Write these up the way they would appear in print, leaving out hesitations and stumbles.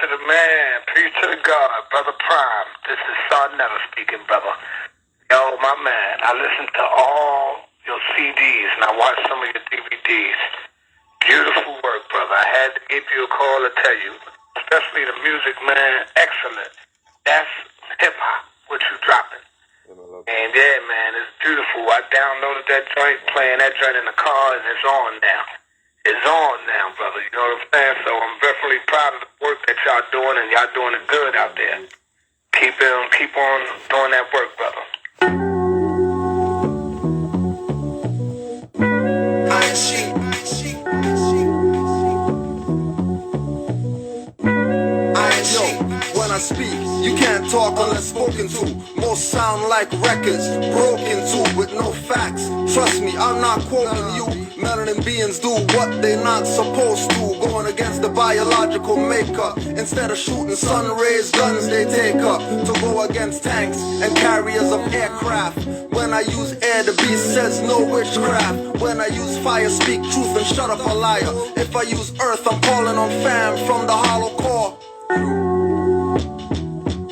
to the man, peace to the God, Brother Prime. This is Son Never speaking, brother. Yo, my man, I listened to all your CDs and I watched some of your DVDs. Beautiful work, brother. I had to give you a call to tell you, especially the music, man, excellent. That's hip-hop, what you dropping. And yeah, man, it's beautiful. I downloaded that joint, playing that joint in the car, and it's on now. It's on now, brother. You know what I'm saying? So I'm definitely proud of the work that y'all doing, and y'all doing it good out there. Keep on doing that work, brother. When I speak, you can't talk unless spoken to. Most sound like records, broken to, with no facts. Trust me, I'm not quoting you. Melanin beings do what they not supposed to, going against the biological makeup. Instead of shooting sun rays, guns they take up to go against tanks and carriers of aircraft. When I use air, the beast says no witchcraft. When I use fire, speak truth and shut up a liar. If I use earth, I'm calling on fam from the hollow core.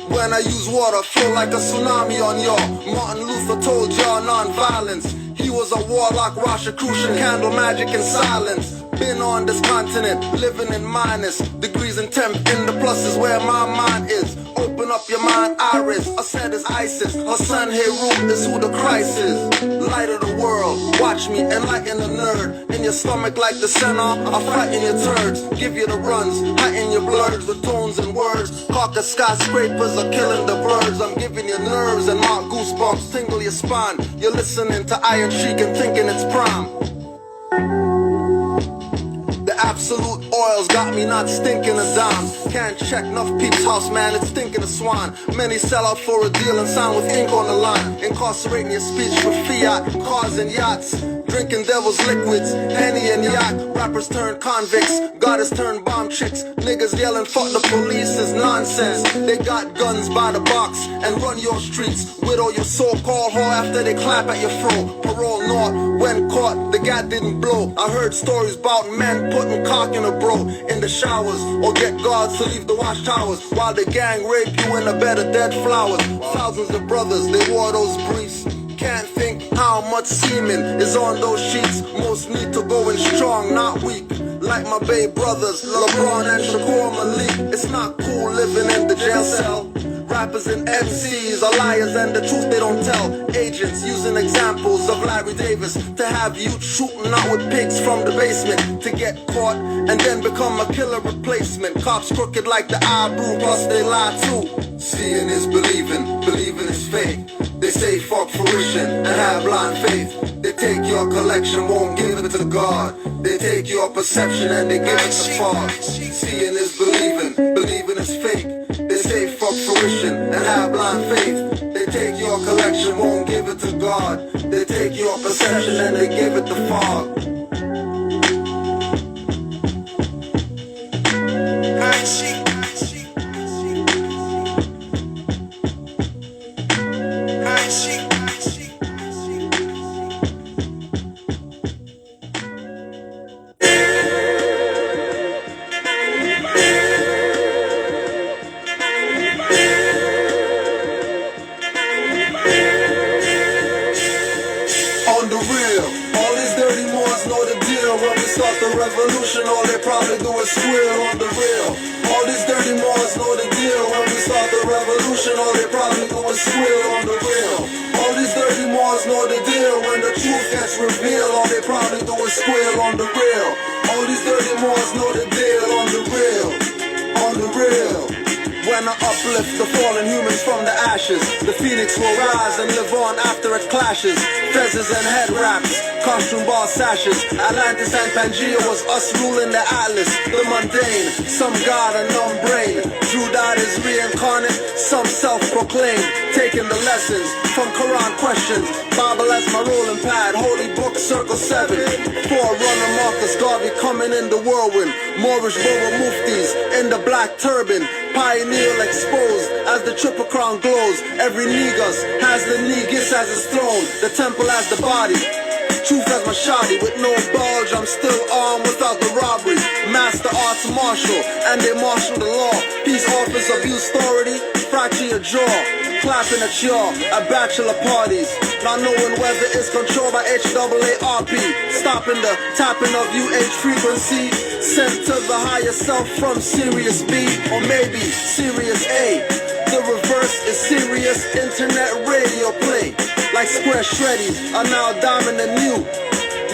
When I use water, flow like a tsunami on y'all. Martin Luther told y'all non-violence. He was a warlock, Rosicrucian, candle magic and silence. Been on this continent, living in minus degrees and temp. In the plus is where my mind is. Open up your mind, iris. I said it's ISIS. Her son Heru is who the Christ is. Light of the world, watch me enlighten the nerd. In your stomach like the center, I'll frighten your turds. Give you the runs, heighten your blurs with tones and words. Caucus skyscrapers are killing the birds. I'm giving you nerves and mark goosebumps, tingle your spine. You're listening to Iron Sheik and thinking it's prime. The absolute oils got me not stinking a dime. Can't check enough peeps house, man, it's stinking a swine. Many sell out for a deal and sign with ink on the line. Incarcerating your speech with fiat, cars and yachts. Drinking devil's liquids, Henny and yak. Rappers turn convicts, goddess turn bomb chicks. Niggas yelling fuck the police is nonsense. They got guns by the box and run your streets. Widow your so-called whore after they clap at your throat. Parole not, when caught, the gat didn't blow. I heard stories about men putting cock in a bro in the showers, or get guards to leave the watchtowers while the gang rape you in a bed of dead flowers. Thousands of brothers, they wore those briefs. Can't think how much semen is on those sheets. Most need to go in strong, not weak. Like my babe brothers, LeBron and Shakur Malik. It's not cool living in the jail cell. Rappers and MCs are liars and the truth they don't tell. Agents using examples of Larry Davis to have youth shooting out with pigs from the basement to get caught and then become a killer replacement. Cops crooked like the eyebrow, plus they lie too. Seeing is believing, believing is fake. They say fuck fruition and have blind faith. They take your collection, won't give it to God. They take your perception and they give it to far. Seeing is believing, believing is fake. They say fuck fruition and have blind faith. They take your collection, won't give it to God. They take your perception and they give it to fog. Revolution, all they probably do is squeal on the real. All these dirty Moors know the deal. When we start the revolution, all they probably do is squeal on the real. All these dirty Moors know the deal. When the truth gets revealed, all they probably do is squeal on the real. All these dirty Moors know the deal on the real. On the real. When I uplift the fallen humans from the ashes, the phoenix will rise and live on after it clashes. Fezzes and head wraps, costume ball sashes. Atlantis and Pangea was us ruling the atlas. The mundane, some god and numb brain. True God is reincarnate, some self-proclaimed. Taking the lessons from Quran questions. Bible as my rolling pad, holy book circle 7. Forerunner Marcus Garvey coming in the whirlwind. Moorish Boba Muftis in the black turban. Pioneer exposed as the triple crown glows. Every negus has the negus as its throne. The temple as the body. Truth as my shoddy. With no bulge, I'm still armed without the robbery. Master arts martial, and they marshal the law. jaw, clapping at y'all at bachelor parties, not knowing whether it's controlled by HAARP, stopping the tapping of UH frequency, sent to the higher self from Sirius B, or maybe Sirius A. The reverse is serious internet radio play, like square shreddies are now dominant new.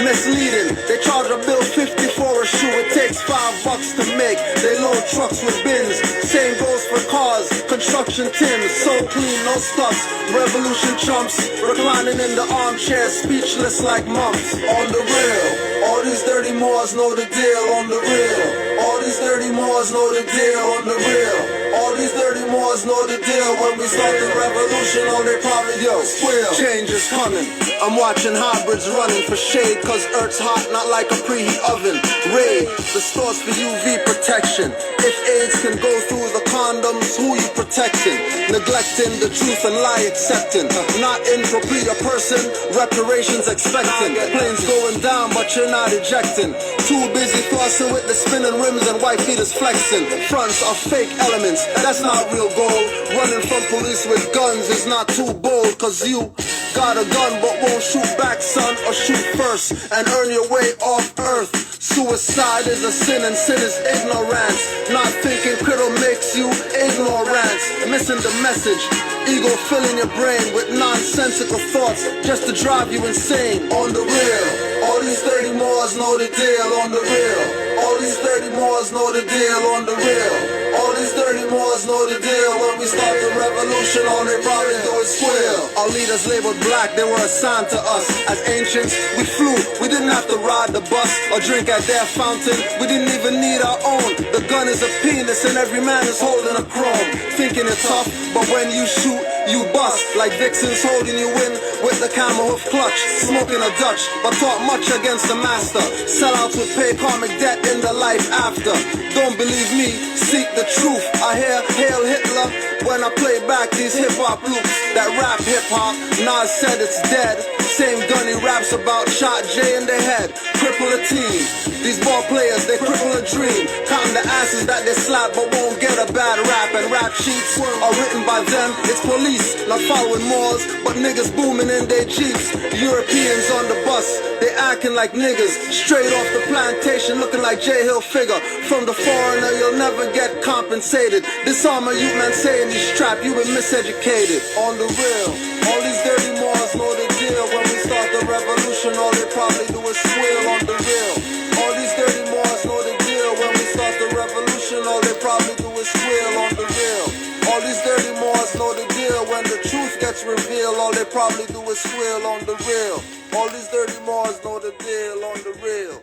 Misleading, they charge a bill 50 for a shoe, it takes $5 to make. They load trucks with bins, same goes for cars, construction tims, so clean, no scuffs. Revolution chumps, reclining in the armchair, speechless like monks. On the real, all these dirty Moors know the deal. On the real, all these dirty Moors know the deal. On the real, all these dirty Moors know the deal. When we start the revolution, all they probably squeal. Change is coming, I'm watching hybrids running for shade, cause Earth's hot, not like a preheat oven. Raid the stores for UV protection. If AIDS can go through the condoms, who you protecting? Neglecting the truth and lie accepting. Not in for be a person, reparations expecting. Planes going down, but you're not ejecting. Too busy flossing with the spinning rims and white feeters flexing. Fronts are fake elements, that's not real gold. Running from police with guns is not too bold, cause you got a gun but won't shoot back, son, or shoot first and earn your way off earth. Suicide is a sin and sin is ignorance. Not thinking critical makes you ignorance. Missing the message, ego filling your brain with nonsensical thoughts just to drive you insane. On the real, all these dirty Moors know the deal. On the real, all these dirty Moors know the deal. On the real, all these dirty Moors know the deal. When we start the revolution, all they probably do is squeal. Our leaders labeled black, they were assigned to us. As ancients, we flew, we didn't have to ride the bus or drink at their fountain. We didn't even need our own. The gun is a penis and every man is holding a chrome. Thinking it's tough, but when you shoot, you bust. Like Vixens holding you in with the camel hoof clutch. Smoking a Dutch, but taught much against the master. Sellouts would pay karmic debt in the life after. Don't believe me, seek the truth. I hear Hail Hitler when I play back these hip-hop loops. That rap hip-hop, Nas said it's dead. Same gun he raps about, shot Jay in the head. Cripple a team, these ball players, they cripple a dream. Counting the asses that they slap but won't get a bad rap. And rap sheets are written by them, it's police, not following Moors, but niggas booming in their Jeeps. Europeans on the bus, they acting like niggas. Straight off the plantation, looking like J Hill figure. From the foreigner, you'll never get compensated. Disarm a youth man saying he's strapped, you been miseducated. On the real, all these dirty Moors know the deal. When we start the revolution, all they probably do is squeal. On the real, all these dirty Moors know the deal. When we start the revolution, all they probably do is squeal. On the real, all these dirty Moors know the deal. When the truth gets revealed, all they probably do is squeal. On the real, all these dirty Moors know the deal. On the real,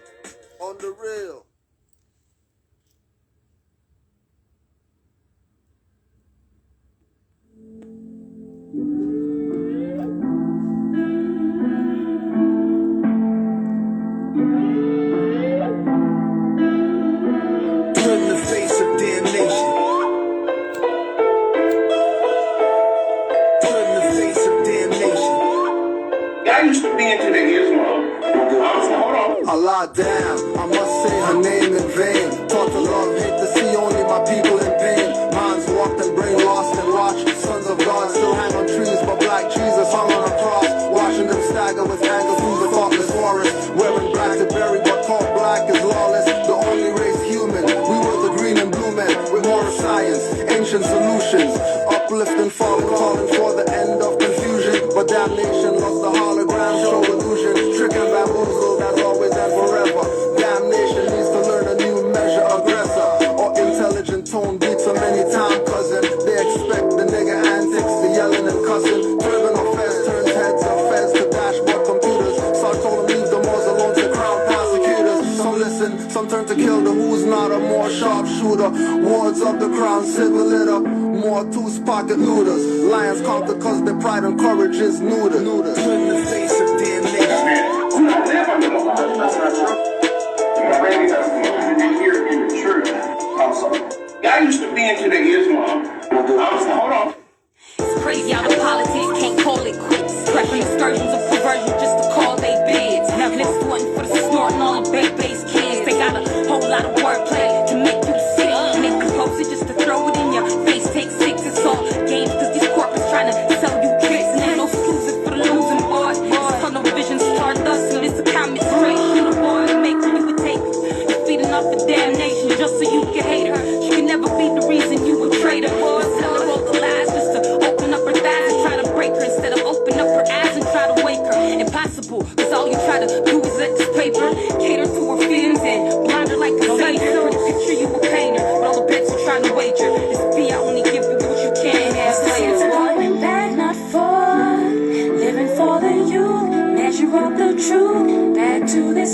on the real. Turn the face of damnation. Turn the face of damnation. I used to be into the Islam. Hold on. Allah damn, I must say her name in vain. Taught to love, hate to see only my people in pain. Minds warped and brain lost and watched. Sons of God still hang on trees, but black Jesus hung on a cross. Watching them stagger with anger through the thoughtless forest. Wearing black to bury, but taught black is lawless. The only race human. We were the green and blue men with more science, ancient solutions. Uplift and fall, calling for the end of confusion. But damnation loves the hologram, show illusion. Trick and bamboozled as always and forever. Damnation needs to learn a new measure. Aggressor or intelligent tone beats them anytime, cousin. They expect the nigga antics, the yelling and cussing. Turban of feds turns heads of feds to dashboard computers. Start told them leave the Moors alone to crown prosecutors. Some listen, some turn to kill the who's not a more sharpshooter. Wards of the crown, civil litter. More tooth pocket looters. Lions conquer cause their pride and courage is neuter. Turn the face of damnation. I'm not there under the law. That's not true. My baby doesn't hear in the church. Also, I used to be into the Islam. Hold on. It's crazy how the politics can't call it quits. Prepping excursions of perversion just to call they bids. Now it's one for the snorting all the base kids. They got a whole lot of wordplay to make you sick. And they propose it just to throw it in your face. Take six, it's all games cause these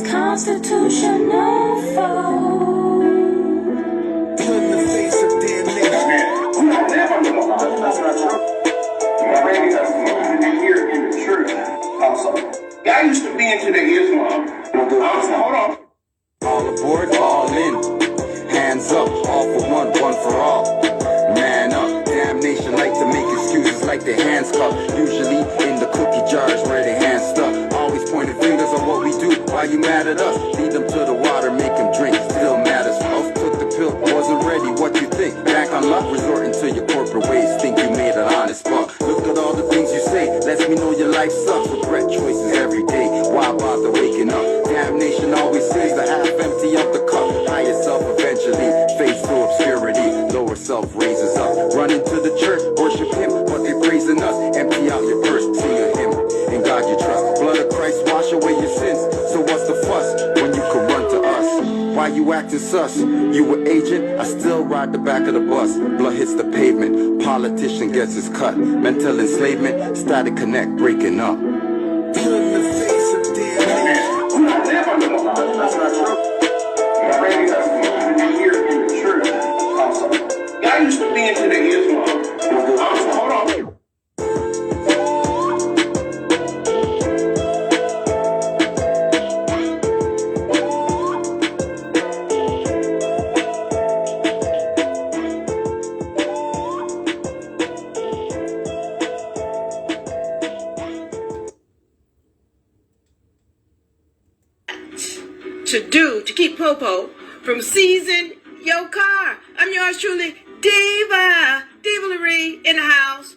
constitutional foe. In the face of damnation. Here in the church household. I used to be into the Islam. Hold on. All aboard, all in. Hands up, all for one for all. Man up, damnation like to make excuses like their hands cupped. Usually in the cookie jars where their hands stuck. Always pointing fingers on what we do. Why you mad at us? Lead them to the water, make them drink. Still matters. Both took the pill, wasn't ready. What you think? Back on luck, resorting to your corporate ways. Think you made an honest buck. Look at all the things you say. Lets me know your life sucks. Regret choices every day. Why bother waking up? Damnation always says the half empty of the cup. Higher self eventually fades to obscurity. Lower self raises up. Run into the church, worship him, but they praising us. Empty out your purse, sing a hymn. In God you trust. Blood of Christ wash away your sins. So what's the fuss when you could run to us? Why you acting sus? You were agent, I still ride the back of the bus. Blood hits the pavement, politician gets his cut. Mental enslavement, static connect, breaking up. In the face of damnation. That's not true. Here in the church household. I used to be into the Islam. Hold on. To keep Popo from seizing your car. I'm yours truly, Diva-lery in the house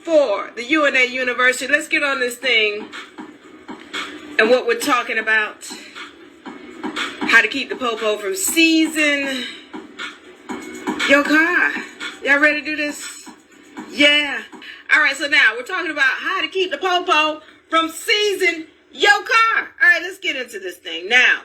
for the UNA University. Let's get on this thing and what we're talking about. How to keep the Popo from seizing your car. Y'all ready to do this? Yeah. All right, so now we're talking about how to keep the Popo from seizing your car. All right, let's get into this thing. Now,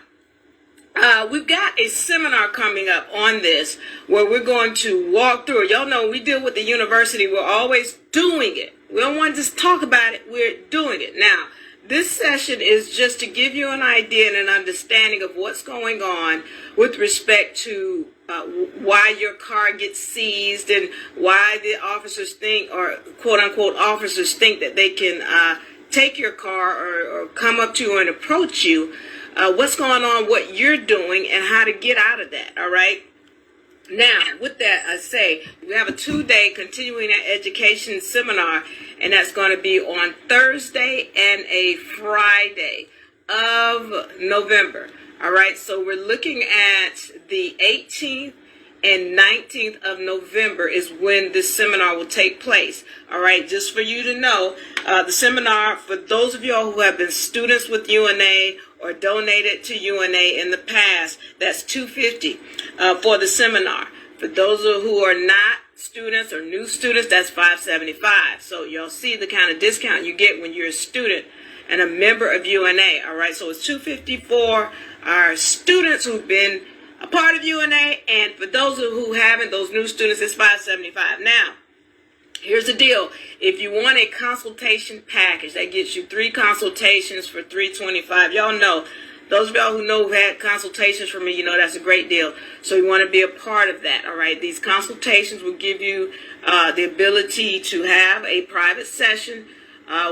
we've got a seminar coming up on this where we're going to walk through it. Y'all know we deal with the university. We're always doing it. We don't want to just talk about it. We're doing it. Now, this session is just to give you an idea and an understanding of what's going on with respect to why your car gets seized and why the officers think, or quote-unquote officers think, that they can take your car or come up to you and approach you. What's going on, what you're doing, and how to get out of that, all right? Now, with that, I say, we have a 2-day continuing education seminar, and that's going to be on Thursday and a Friday of November, all right? So we're looking at the 18th and 19th of November is when this seminar will take place. All right, just for you to know, the seminar, for those of y'all who have been students with UNA or donated to UNA in the past, that's $250 for the seminar. For those who are not students or new students, that's $575. So y'all see the kind of discount you get when you're a student and a member of UNA. All right, so it's $250 for our students who've been a part of UNA, and for those who haven't, those new students, it's $575. Now, here's the deal. If you want a consultation package, that gets you 3 consultations for $325. Y'all know, those of y'all who know who had consultations from me, you know that's a great deal. So you want to be a part of that, all right? These consultations will give you the ability to have a private session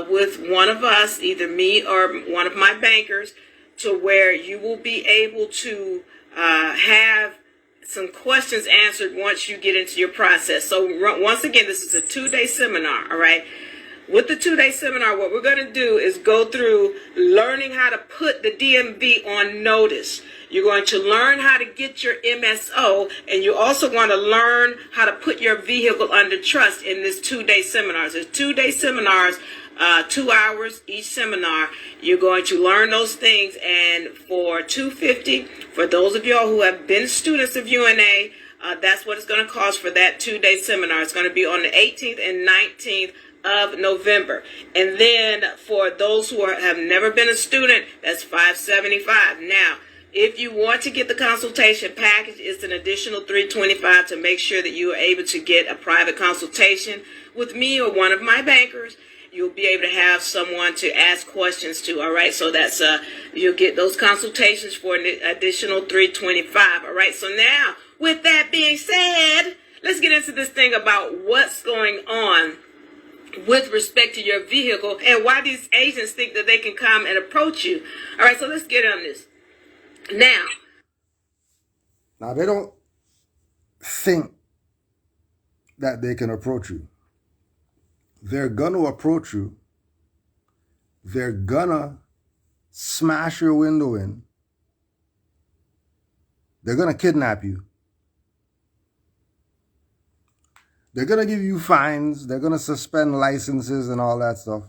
with one of us, either me or one of my bankers, to where you will be able to have some questions answered once you get into your process. So once again, this is a 2-day seminar, all right? With the 2-day seminar, what we're going to do is go through learning how to put the DMV on notice. You're going to learn how to get your MSO, and you're also going to learn how to put your vehicle under trust in this 2-day seminar. There's 2-day seminars, 2 hours each seminar. You're going to learn those things, and for $250, for those of y'all who have been students of UNA, that's what it's going to cost for that 2-day seminar. It's going to be on the 18th and 19th of November. And then for those who have never been a student, that's $575. Now, if you want to get the consultation package, it's an additional $325 to make sure that you are able to get a private consultation with me or one of my bankers. you'll be able to have someone to ask questions to. All right, so that's you'll get those consultations for an additional $325. All right, so now with that being said, let's get into this thing about what's going on with respect to your vehicle and why these agents think that they can come and approach you. All right, so let's get on this. Now, they don't think that they can approach you. They're going to approach you. They're going to smash your window in. They're going to kidnap you. They're going to give you fines. They're going to suspend licenses and all that stuff.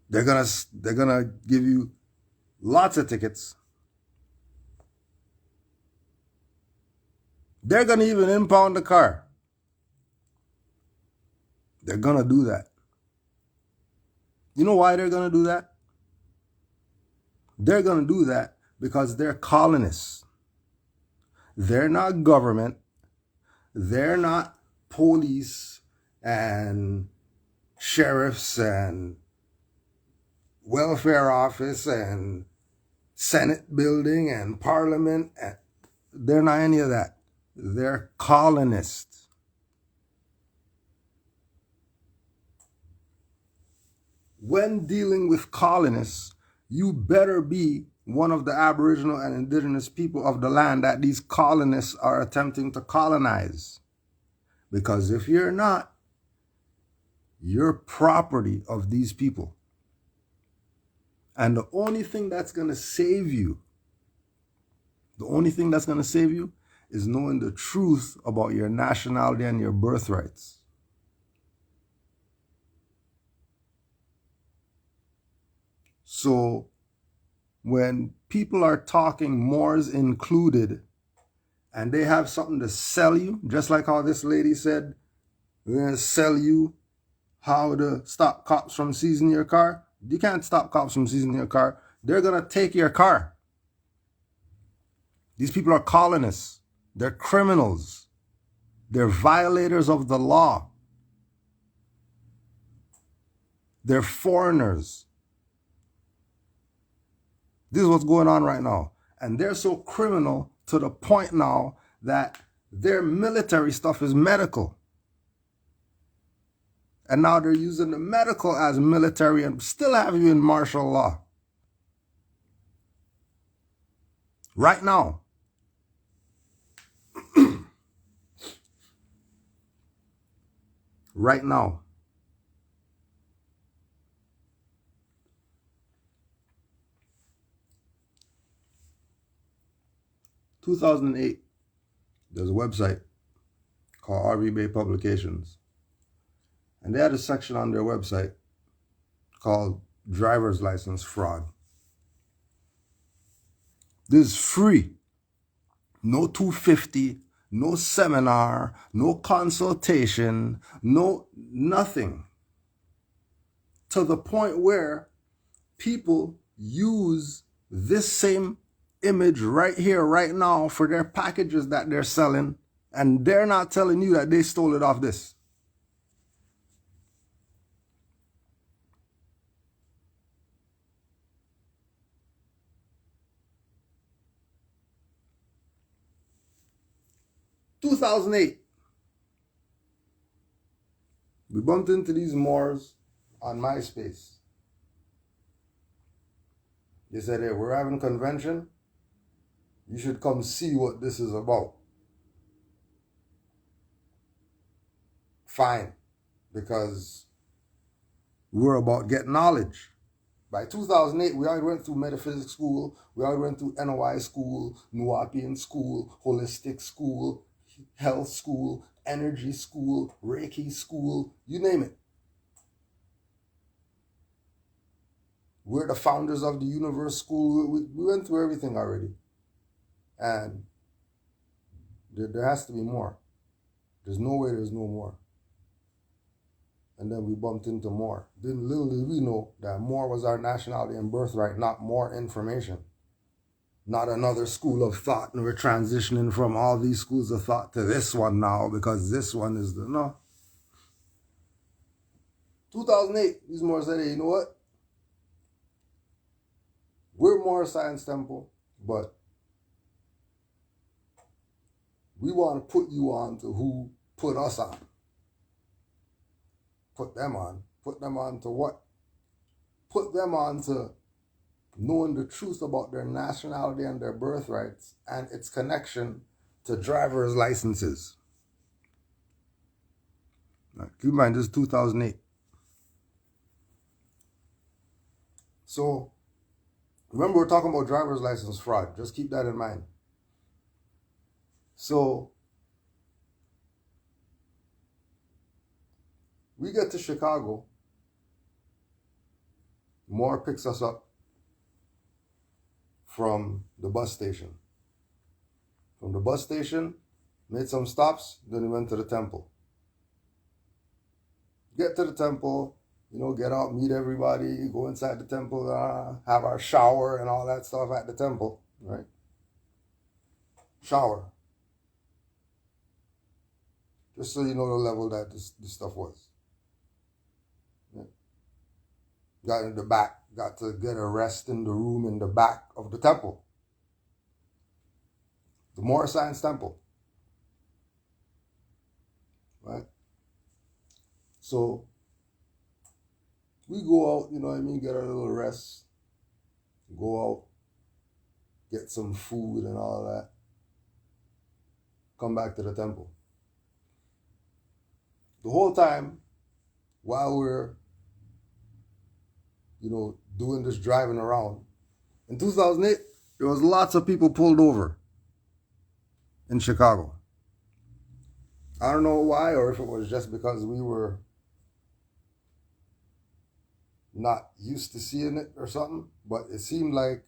They're going to give you lots of tickets. They're going to even impound the car. They're going to do that. You know why they're going to do that? They're going to do that because they're colonists. They're not government. They're not police and sheriffs and welfare office and Senate building and parliament. They're not any of that. They're colonists. When dealing with colonists, you better be one of the Aboriginal and Indigenous people of the land that these colonists are attempting to colonize. Because if you're not, you're property of these people. And the only thing that's going to save you, is knowing the truth about your nationality and your birthrights. So when people are talking Moors included, and they have something to sell you, just like how this lady said, we're going to sell you how to stop cops from seizing your car. You can't stop cops from seizing your car. They're going to take your car. These people are colonists. They're criminals. They're violators of the law. They're foreigners. This is what's going on right now. And they're so criminal to the point now that their military stuff is medical. And now they're using the medical as military and still have you in martial law. Right now. Right now. In 2008, there's a website called RB Bay Publications. And they had a section on their website called Driver's License Fraud. This is free. No $250, no seminar, no consultation, no nothing. To the point where people use this same image right here, right now for their packages that they're selling, and they're not telling you that they stole it off this. In 2008, we bumped into these Moors on MySpace. They said, hey, we're having a convention. You should come see what this is about. Fine, because we're about getting knowledge. By 2008, we already went through metaphysics school, we already went through NOI school, Nuwapian school, holistic school, health school, energy school, Reiki school, you name it. We're the founders of the universe school. We went through everything already. And there has to be more. There's no way there's no more. And then we bumped into more. Little did we know that more was our nationality and birthright, not more information. Not another school of thought. And we're transitioning from all these schools of thought to this one now because this one is the... No. 2008, these Moors said, hey, you know what? We're Moor Science Temple, but we want to put you on to who put us on. Put them on. Put them on to what? Put them on to knowing the truth about their nationality and their birthrights and its connection to driver's licenses. Now, keep in mind, this is 2008. So, remember, we're talking about driver's license fraud. Just keep that in mind. So, we get to Chicago. Moore picks us up from the bus station. From the bus station, made some stops, then we went to the temple. Get to the temple, you know, get out, meet everybody, go inside the temple, have our shower and all that stuff at the temple, right? Shower. Just so you know the level that this stuff was. Yeah. Got in the back, got to get a rest in the room in the back of the temple. The Moor Science Temple. Right? So, we go out, you know what I mean, get a little rest, go out, get some food and all that, come back to the temple. The whole time, while we're, you know, doing this driving around, in 2008, there was lots of people pulled over in Chicago. I don't know why, or if it was just because we were not used to seeing it or something, but it seemed like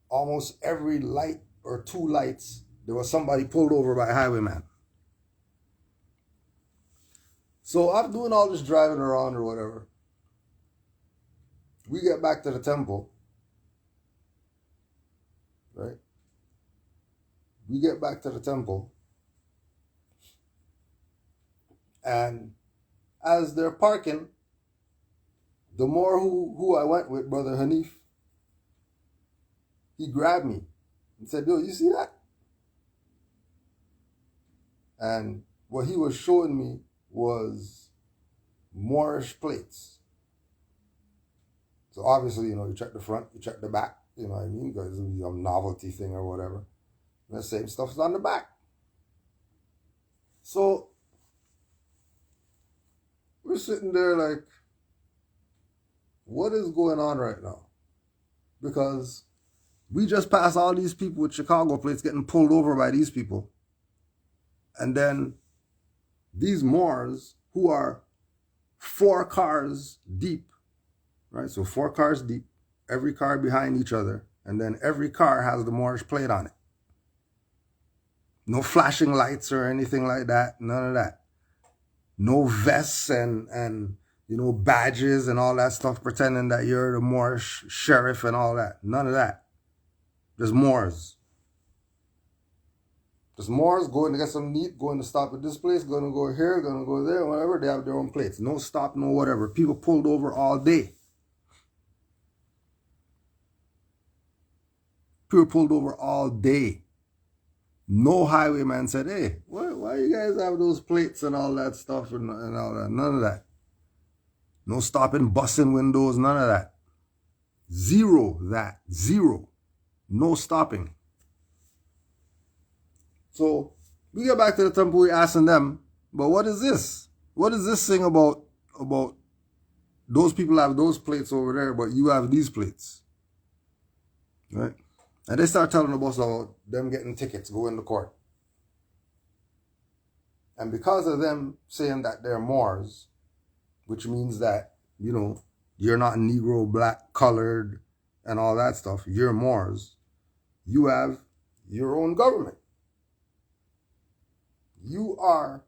almost every light or two lights, there was somebody pulled over by a highwayman. So I'm doing all this driving around or whatever. We get back to the temple, right? We get back to the temple, and as they're parking, the Moor who I went with, Brother Hanif, he grabbed me and said, yo, you see that? And what he was showing me was Moorish plates. So obviously, you know, you check the front, you check the back, you know what I mean? Because it'll be a novelty thing or whatever. And the same stuff is on the back. So we're sitting there like, what is going on right now? Because we just passed all these people with Chicago plates getting pulled over by these people. And then these Moors who are 4 cars deep, right? So 4 cars deep, every car behind each other, and then every car has the Moorish plate on it. No flashing lights or anything like that, none of that. No vests and you know, badges and all that stuff, pretending that you're the Moorish sheriff and all that. None of that. Just Moors. Just Moors going to get some meat, going to stop at this place, going to go here, going to go there, whatever. They have their own plates. No stop, no whatever. People pulled over all day. People pulled over all day. No highwayman said, hey, why you guys have those plates and all that stuff and all that? None of that. No stopping, busting windows, none of that. Zero that. Zero. No stopping. So we get back to the temple, we're asking them, but what is this? What is this thing about those people have those plates over there, but you have these plates? Right? And they start telling us about them getting tickets, going to court. And because of them saying that they're Moors, which means that, you know, you're not Negro, black, colored, and all that stuff, you're Moors, you have your own government. You are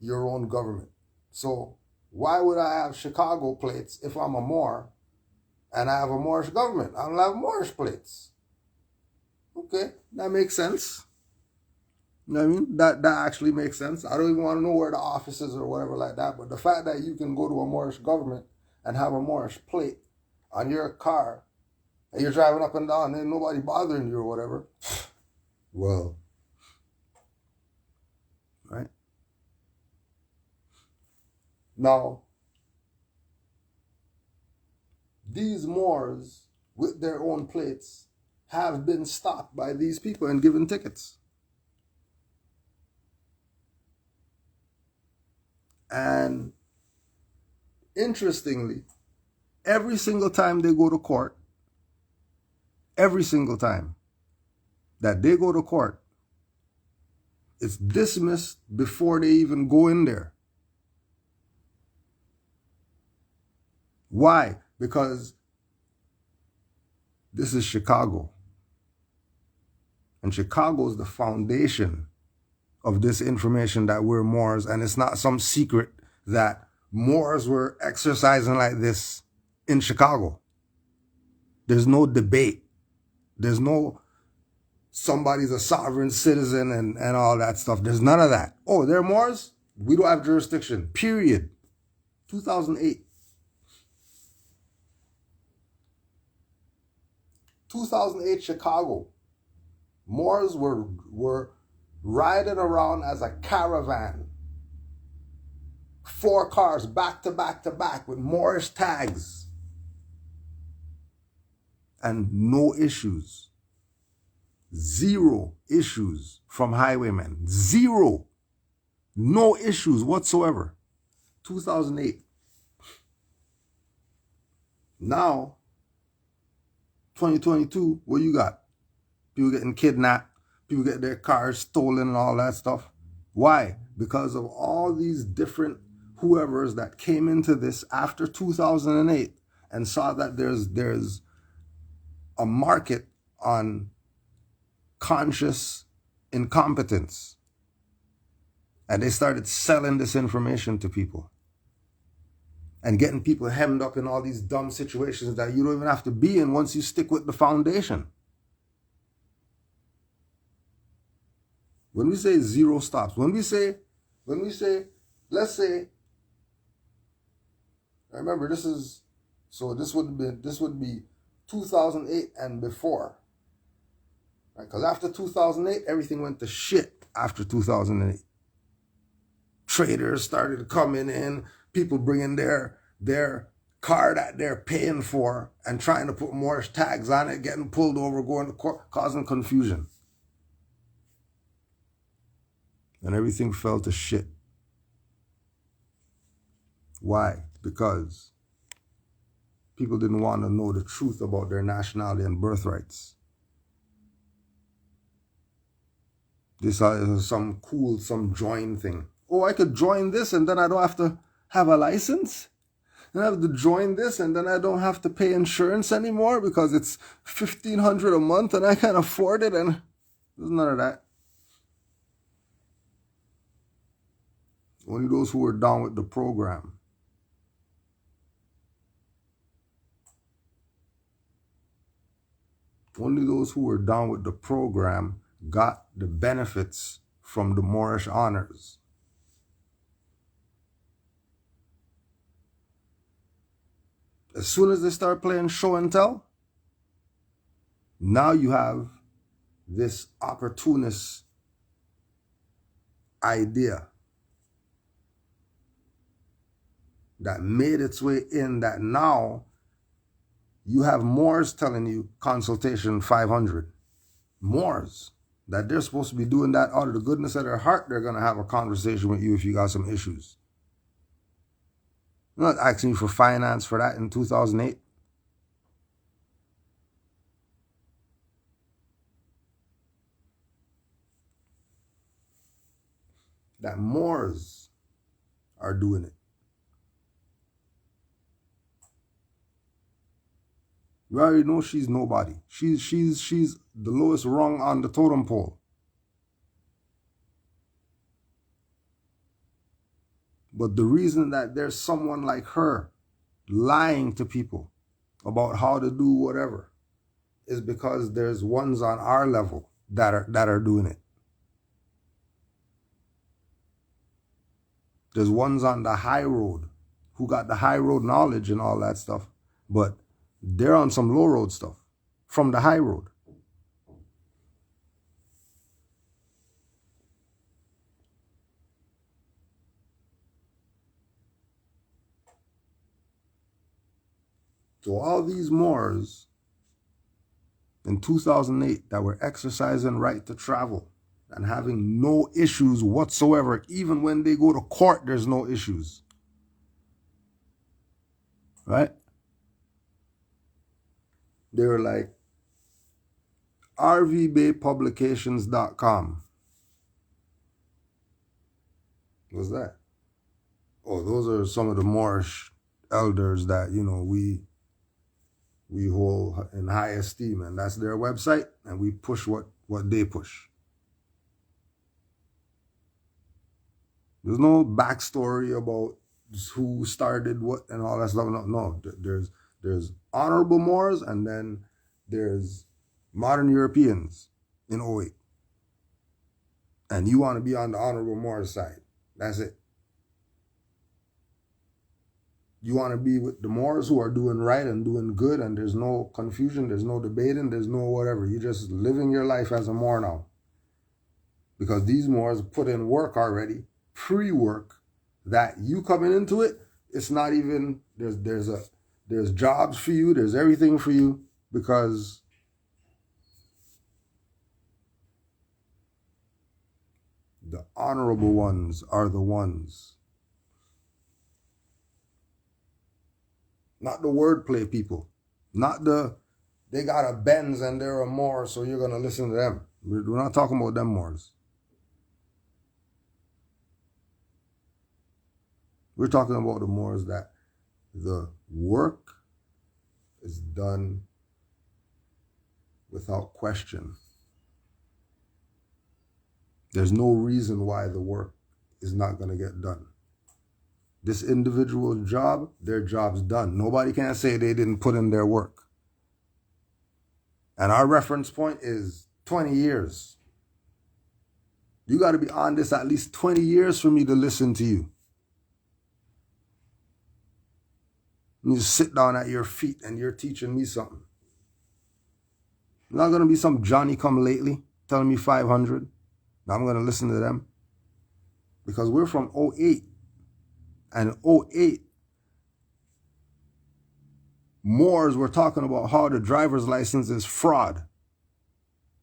your own government. So why would I have Chicago plates if I'm a Moor and I have a Moorish government? I don't have Moorish plates. Okay, that makes sense. You know what I mean? That actually makes sense. I don't even want to know where the office is or whatever like that, but the fact that you can go to a Moorish government and have a Moorish plate on your car, and you're driving up and down, and nobody bothering you or whatever, well, right? Now, these Moors with their own plates have been stopped by these people and given tickets. And interestingly, every single time they go to court, every single time that they go to court, it's dismissed before they even go in there. Why? Because this is Chicago. And Chicago is the foundation of this information that we're Moors, and it's not some secret that Moors were exercising like this in Chicago. There's no debate. There's no somebody's a sovereign citizen and all that stuff. There's none of that. Oh, they're Moors? We don't have jurisdiction. Period. 2008. 2008 Chicago. Moors were riding around as a caravan. 4 cars back to back to back with Moorish tags. And no issues. 0 issues from Highwaymen. 0. No issues whatsoever. 2008. Now, 2022, what you got? People getting kidnapped, people get their cars stolen and all that stuff. Why? Because of all these different whoever's that came into this after 2008 and saw that there's a market on conscious incompetence. And they started selling this information to people. And getting people hemmed up in all these dumb situations that you don't even have to be in once you stick with the foundation. When we say 0 stops, when we say, let's say, remember this would be 2008 and before. Right? Because after 2008, everything went to shit after 2008. Traders started coming in, people bringing their car that they're paying for and trying to put Moorish tags on it, getting pulled over, going to court, causing confusion. And everything fell to shit. Why? Because people didn't want to know the truth about their nationality and birthrights. This is some join thing. Oh, I could join this and then I don't have to have a license? And I have to join this and then I don't have to pay insurance anymore because it's $1,500 a month and I can afford it, and there's none of that. Only those who were down with the program. Only those who were down with the program got the benefits from the Moorish honors. As soon as they start playing show and tell, now you have this opportunist idea that made its way in, that now you have Moors telling you consultation 500. Moors that they're supposed to be doing that out of the goodness of their heart. They're going to have a conversation with you if you got some issues. I'm not asking you for finance for that in 2008. That Moors are doing it. You already know she's nobody. She's the lowest rung on the totem pole. But the reason that there's someone like her lying to people about how to do whatever is because there's ones on our level that are doing it. There's ones on the high road who got the high road knowledge and all that stuff, but they're on some low road stuff from the high road. So all these Moors in 2008 that were exercising right to travel and having no issues whatsoever, even when they go to court, there's no issues. Right? They were like, rvbaypublications.com. What's that? Oh, those are some of the Moorish elders that, you know, we hold in high esteem, and that's their website, and we push what they push. There's no backstory about who started what and all that stuff. No. There's honorable Moors, and then there's modern Europeans in 08. And you want to be on the honorable Moors side. That's it. You want to be with the Moors who are doing right and doing good, and there's no confusion, there's no debating, there's no whatever. You're just living your life as a Moor now. Because these Moors put in work already, pre-work, that you coming into it, it's not even, there's jobs for you, there's everything for you, because the honorable ones are the ones. Not the wordplay people. Not they got a Benz and they're a Moor, so you're going to listen to them. We're not talking about them Moors. We're talking about the Moors that the work is done without question. There's no reason why the work is not going to get done. This individual's job, their job's done. Nobody can say they didn't put in their work. And our reference point is 20 years. You got to be on this at least 20 years for me to listen to you. You just sit down at your feet and you're teaching me something. I'm not going to be some Johnny come lately telling me 500. Now I'm going to listen to them. Because we're from 08. And 08, Moors were talking about how the driver's license is fraud.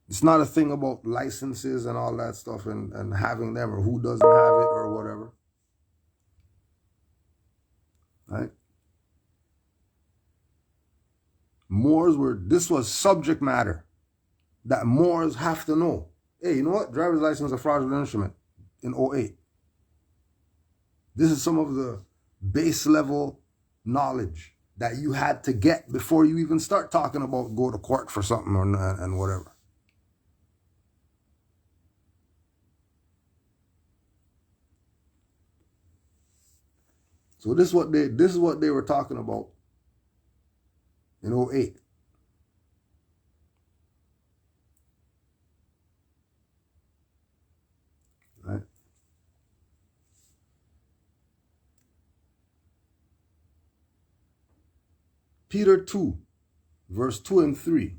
It's not a thing about licenses and all that stuff and having them or who doesn't have it or whatever. Right? Moors this was subject matter that Moors have to know. Hey, you know what? Driver's license is a fraudulent instrument in 08. This is some of the base level knowledge that you had to get before you even start talking about go to court for something or and whatever. So this is what they were talking about in 08. Right? Peter 2, verse 2 and 3.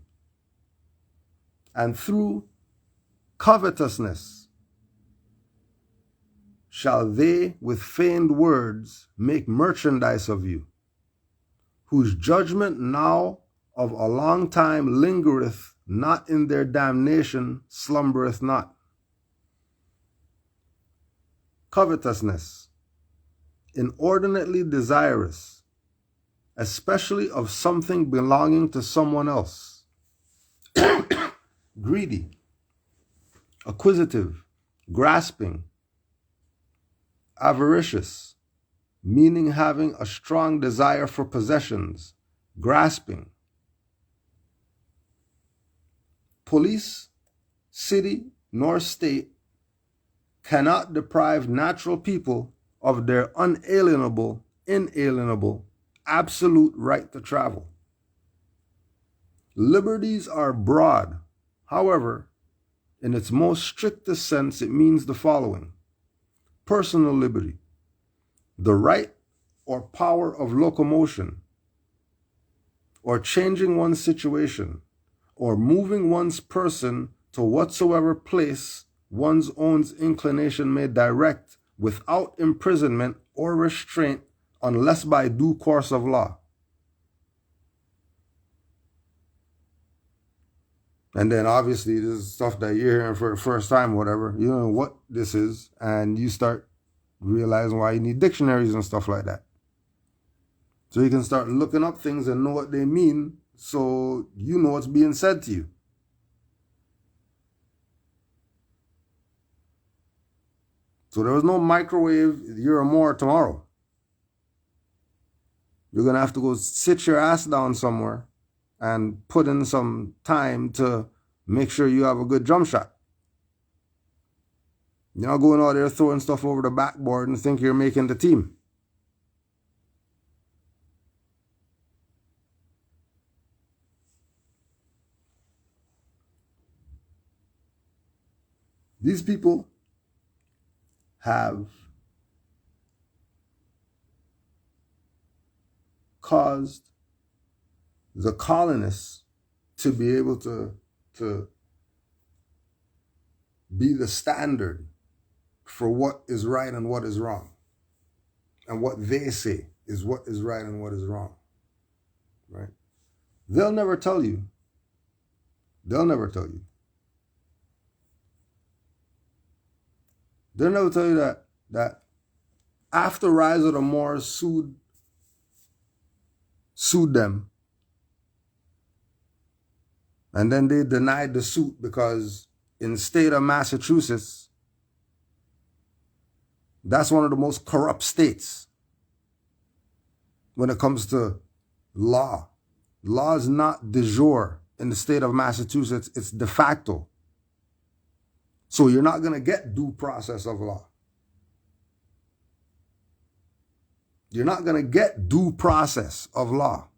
And through covetousness shall they with feigned words make merchandise of you, whose judgment now of a long time lingereth not, in their damnation slumbereth not. Covetousness, inordinately desirous, especially of something belonging to someone else. Greedy, acquisitive, grasping, avaricious, meaning having a strong desire for possessions, grasping. Police, city, nor state cannot deprive natural people of their unalienable, inalienable, absolute right to travel. Liberties are broad. However, in its most strictest sense, it means the following: personal liberty, the right or power of locomotion, or changing one's situation, or moving one's person to whatsoever place one's own inclination may direct without imprisonment or restraint unless by due course of law. And then obviously this is stuff that you're hearing for the first time, whatever. You don't know what this is, and you start realizing why you need dictionaries and stuff like that. So you can start looking up things and know what they mean, so you know what's being said to you. So there was no microwave, you're a Moor tomorrow. You're going to have to go sit your ass down somewhere and put in some time to make sure you have a good jump shot. You're not going out there throwing stuff over the backboard and think you're making the team. These people have caused the colonists to be able to be the standard for what is right and what is wrong. And what they say is what is right and what is wrong. Right? They'll never tell you. They'll never tell you. They'll never tell you that after Rise of the Moors sued them, and then they denied the suit because in the state of Massachusetts, that's one of the most corrupt states when it comes to law. Law is not de jure in the state of Massachusetts, it's de facto. So you're not going to get due process of law. You're not going to get due process of law.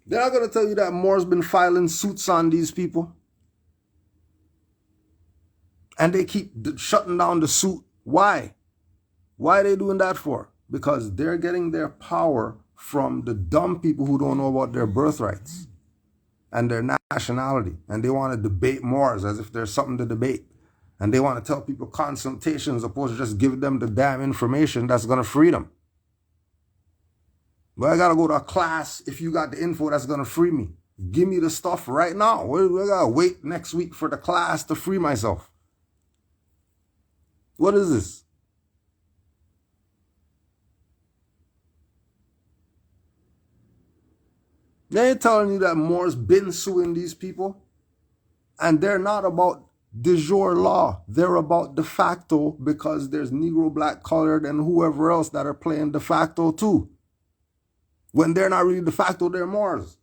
They're not going to tell you that Moore's been filing suits on these people. And they keep shutting down the suit. Why? Why are they doing that for? Because they're getting their power from the dumb people who don't know about their birthrights and their nationality. And they want to debate Moors as if there's something to debate. And they want to tell people consultations opposed to just give them the damn information that's going to free them. But I got to go to a class if you got the info that's going to free me. Give me the stuff right now. I got to wait next week for the class to free myself. What is this? They ain't telling you that Moore's been suing these people. And they're not about de jure law. They're about de facto because there's Negro, black, colored, and whoever else that are playing de facto too. When they're not really de facto, they're Moors.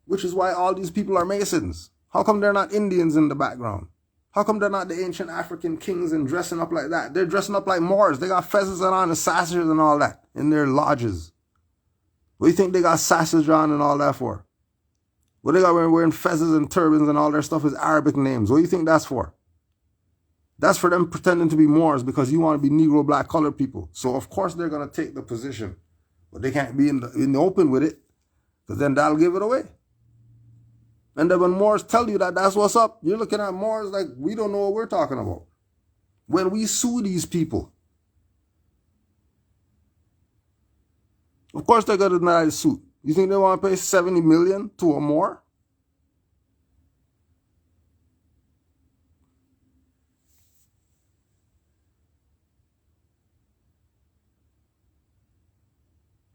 Which is why all these people are Masons. How come they're not Indians in the background? How come they're not the ancient African kings and dressing up like that? They're dressing up like Moors. They got fezzes on and sashes and all that in their lodges. What do you think they got sashes on and all that for? What they got wearing fezzes and turbans and all their stuff is Arabic names. What do you think that's for? That's for them pretending to be Moors because you want to be Negro, black, colored people. So of course they're going to take the position. But they can't be in the open with it because then that'll give it away. And then when Moors tell you that that's what's up, you're looking at Moors like we don't know what we're talking about. When we sue these people, of course they're going to deny the suit. You think they want to pay $70 million to a Moor?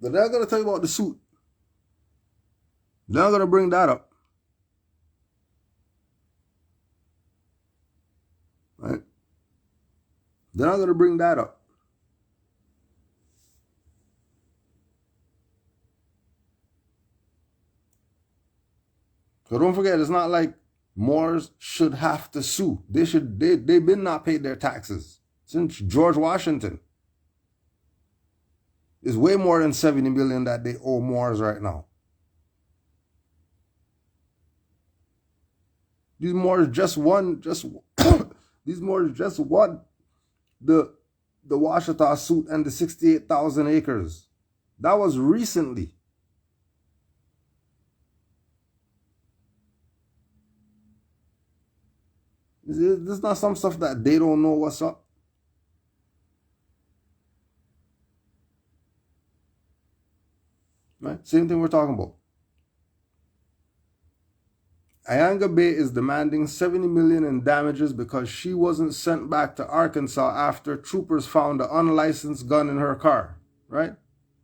But they're going to tell you about the suit. They're not going to bring that up. Right? They're not going to bring that up. So don't forget, it's not like Moors should have to sue. They've been not paid their taxes since George Washington. It's way more than $70 million that they owe Moors right now. These Moors just won the Washita suit and the 68,000 acres. That was recently. This is not some stuff that they don't know what's up. Right? Same thing we're talking about. Ayanga Bay is demanding $70 million in damages because she wasn't sent back to Arkansas after troopers found an unlicensed gun in her car. Right?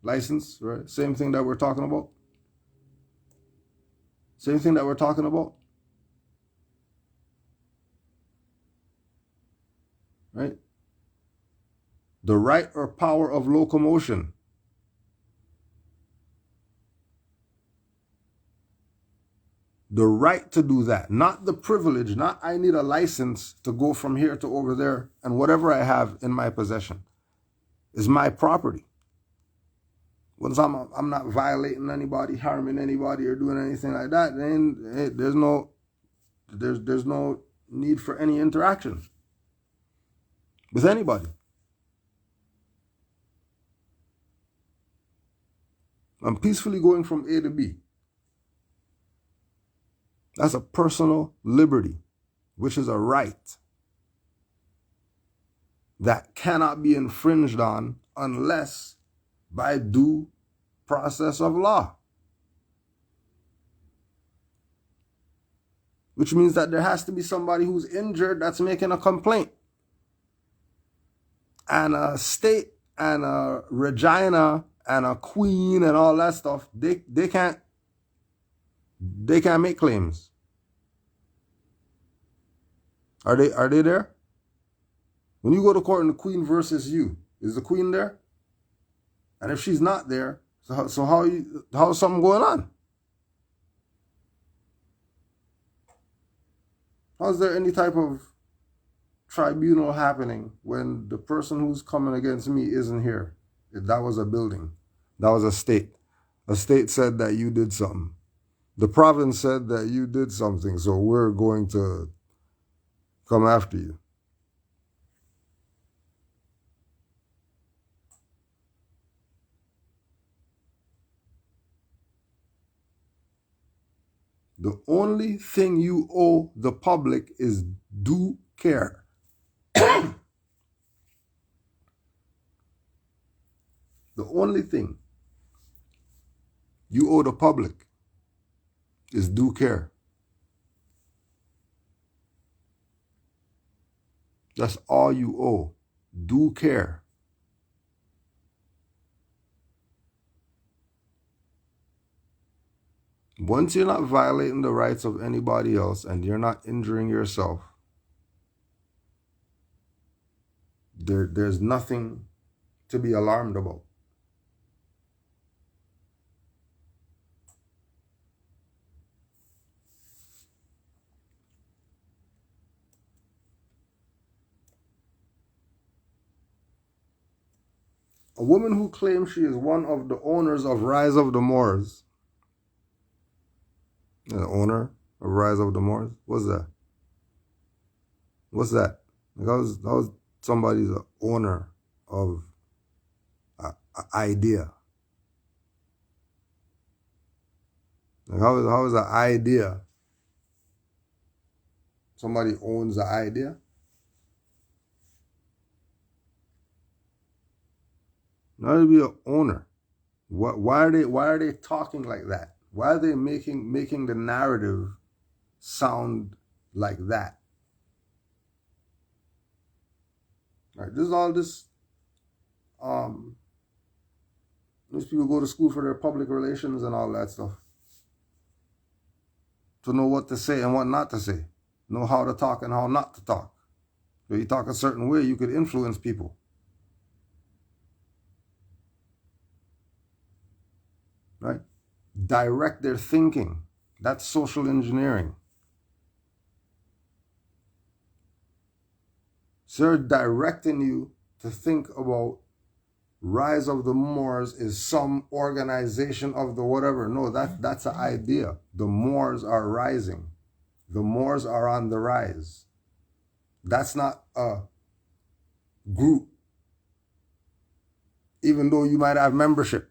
License, right? Same thing that we're talking about. Same thing that we're talking about. Right? The right or power of locomotion. The right to do that, not the privilege, not I need a license to go from here to over there, and whatever I have in my possession is my property. Once I'm not violating anybody, harming anybody, or doing anything like that, then there's no need for any interaction with anybody. I'm peacefully going from A to B. That's a personal liberty, which is a right that cannot be infringed on unless by due process of law. Which means that there has to be somebody who's injured that's making a complaint. And a state and a Regina and a Queen and all that stuff, they can't make claims. Are they there? When you go to court and the Queen versus you, is the Queen there? And if she's not there, so how is something going on? How is there any type of tribunal happening when the person who's coming against me isn't here? If that was a building, that was a state. A state said that you did something. The province said that you did something, so we're going to come after you. The only thing you owe the public is due care. The only thing you owe the public is due care. That's all you owe. Due care. Once you're not violating the rights of anybody else and you're not injuring yourself, there's nothing to be alarmed about. A woman who claims she is one of the owners of Rise of the Moors. The owner of Rise of the Moors? What's that? What's that? How is somebody's the owner of an idea? How is an idea? Somebody owns the idea? Not to be an owner. Why are they talking like that? Why are they making the narrative sound like that? All right, this is all this. These people go to school for their public relations and all that stuff. To know what to say and what not to say. Know how to talk and how not to talk. If you talk a certain way, you could influence people. Right? Direct their thinking. That's social engineering. So they're directing you to think about Rise of the Moors is some organization of the whatever. No, that's an idea. The Moors are rising. The Moors are on the rise. That's not a group, even though you might have membership,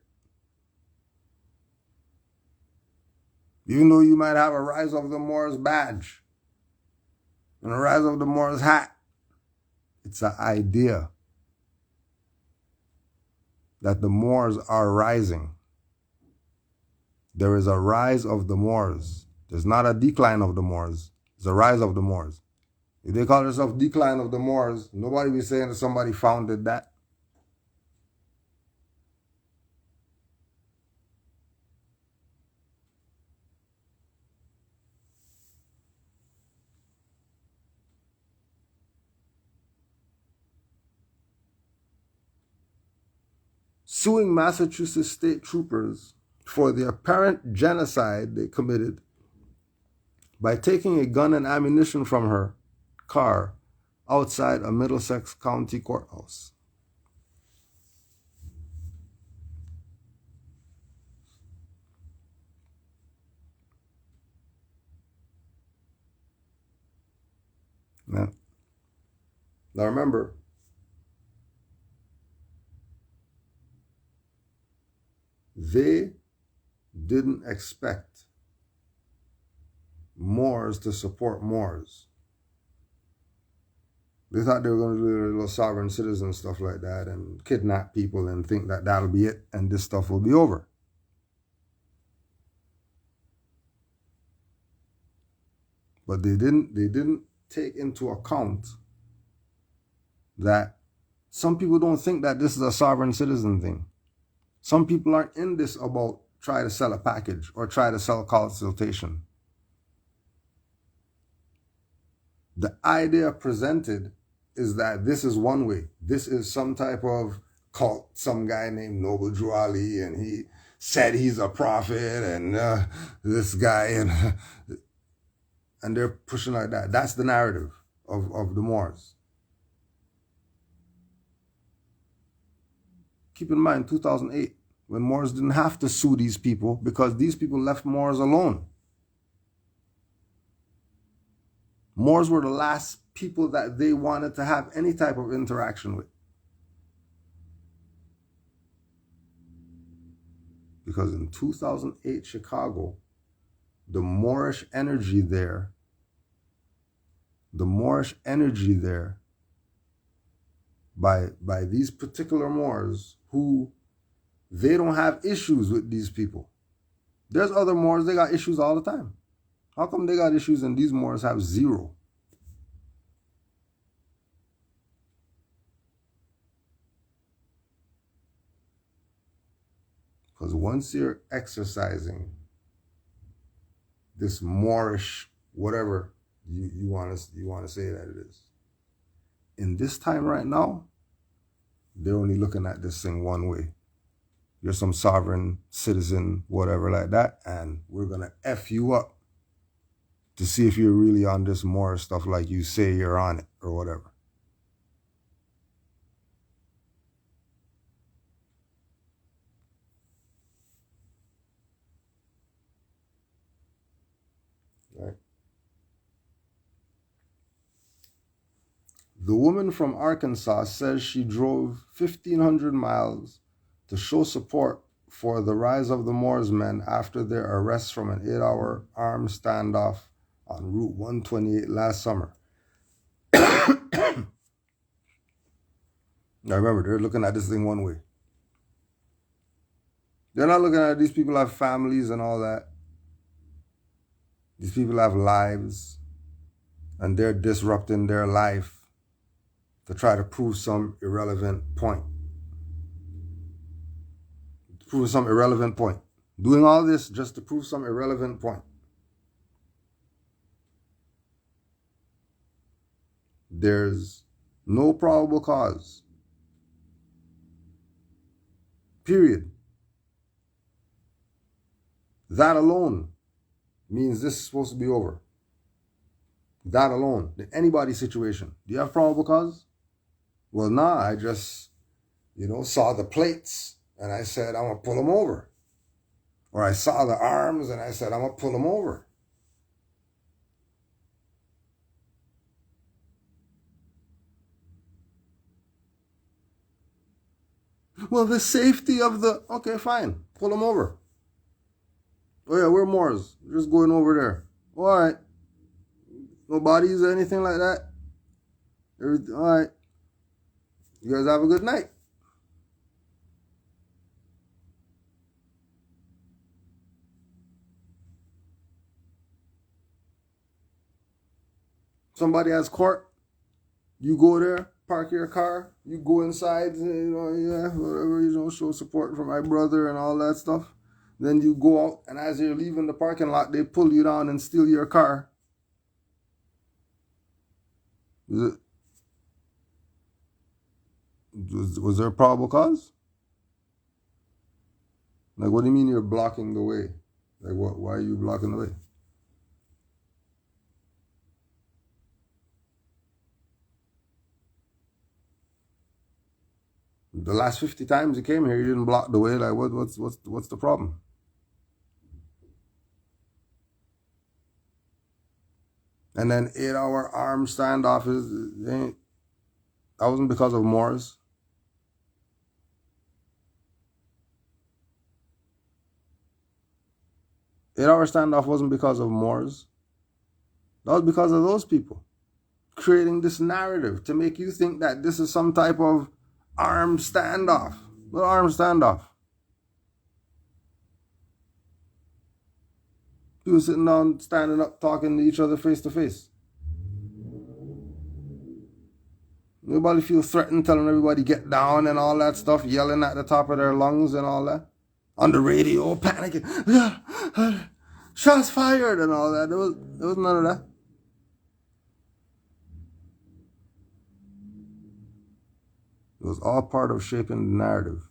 even though you might have a Rise of the Moors badge and a Rise of the Moors hat. It's an idea that the Moors are rising. There is a rise of the Moors. There's not a decline of the Moors. It's a rise of the Moors. If they call themselves decline of the Moors, nobody be saying that somebody founded that. Suing Massachusetts state troopers for the apparent genocide they committed by taking a gun and ammunition from her car outside a Middlesex County courthouse. Now remember, they didn't expect Moors to support Moors. They thought they were going to do a little sovereign citizen stuff like that and kidnap people and think that that'll be it and this stuff will be over. But they didn't take into account that some people don't think that this is a sovereign citizen thing. Some people aren't in this about try to sell a package or try to sell consultation. The idea presented is that this is one way. This is some type of cult, some guy named Noble Drew Ali, and he said he's a prophet, and this guy, and they're pushing like that. That's the narrative of the Moors. Keep in mind, 2008, when Moors didn't have to sue these people because these people left Moors alone. Moors were the last people that they wanted to have any type of interaction with. Because in 2008 Chicago, the Moorish energy there by these particular Moors who they don't have issues with these people. There's other Moors, they got issues all the time. How come they got issues and these Moors have zero? Because once you're exercising this Moorish, whatever you want to say that it is, in this time right now, they're only looking at this thing one way. You're some sovereign citizen, whatever like that, and we're going to F you up to see if you're really on this Moorish stuff like you say you're on it or whatever. Right? The woman from Arkansas says she drove 1,500 miles to show support for the Rise of the Moors men after their arrest from an 8-hour armed standoff on Route 128 last summer. Now remember, they're looking at this thing one way. They're not looking at these people have families and all that. These people have lives, and they're disrupting their life to try to prove some irrelevant point. Prove some irrelevant point. Doing all this just to prove some irrelevant point. There's no probable cause. Period. That alone means this is supposed to be over. That alone. In anybody's situation. Do you have probable cause? Well, nah, I just, saw the plates and I said, I'm going to pull them over. Or I saw the arms and I said, I'm going to pull them over. well, the safety of the... Okay, fine. Pull them over. Oh, yeah, we're Moors. We're just going over there. All right. No bodies or anything like that? All right. You guys have a good night. Somebody has court. You go there, park your car. You go inside, yeah, whatever, show support for my brother and all that stuff. Then you go out, and as you're leaving the parking lot, they pull you down and steal your car. Was there a probable cause? Like, what do you mean you're blocking the way? Like, what? Why are you blocking the way? The last 50 times you came here, you didn't block the way. Like, what's the problem? And then 8-hour armed standoff that wasn't because of Moors. Eight-hour standoff wasn't because of Moors. That was because of those people creating this narrative to make you think that this is some type of armed standoff. What armed standoff? People sitting down, standing up, talking to each other face to face. Nobody feels threatened, telling everybody get down and all that stuff, yelling at the top of their lungs and all that. On the radio, panicking. Shots fired and all that. There was none of that. It was all part of shaping the narrative.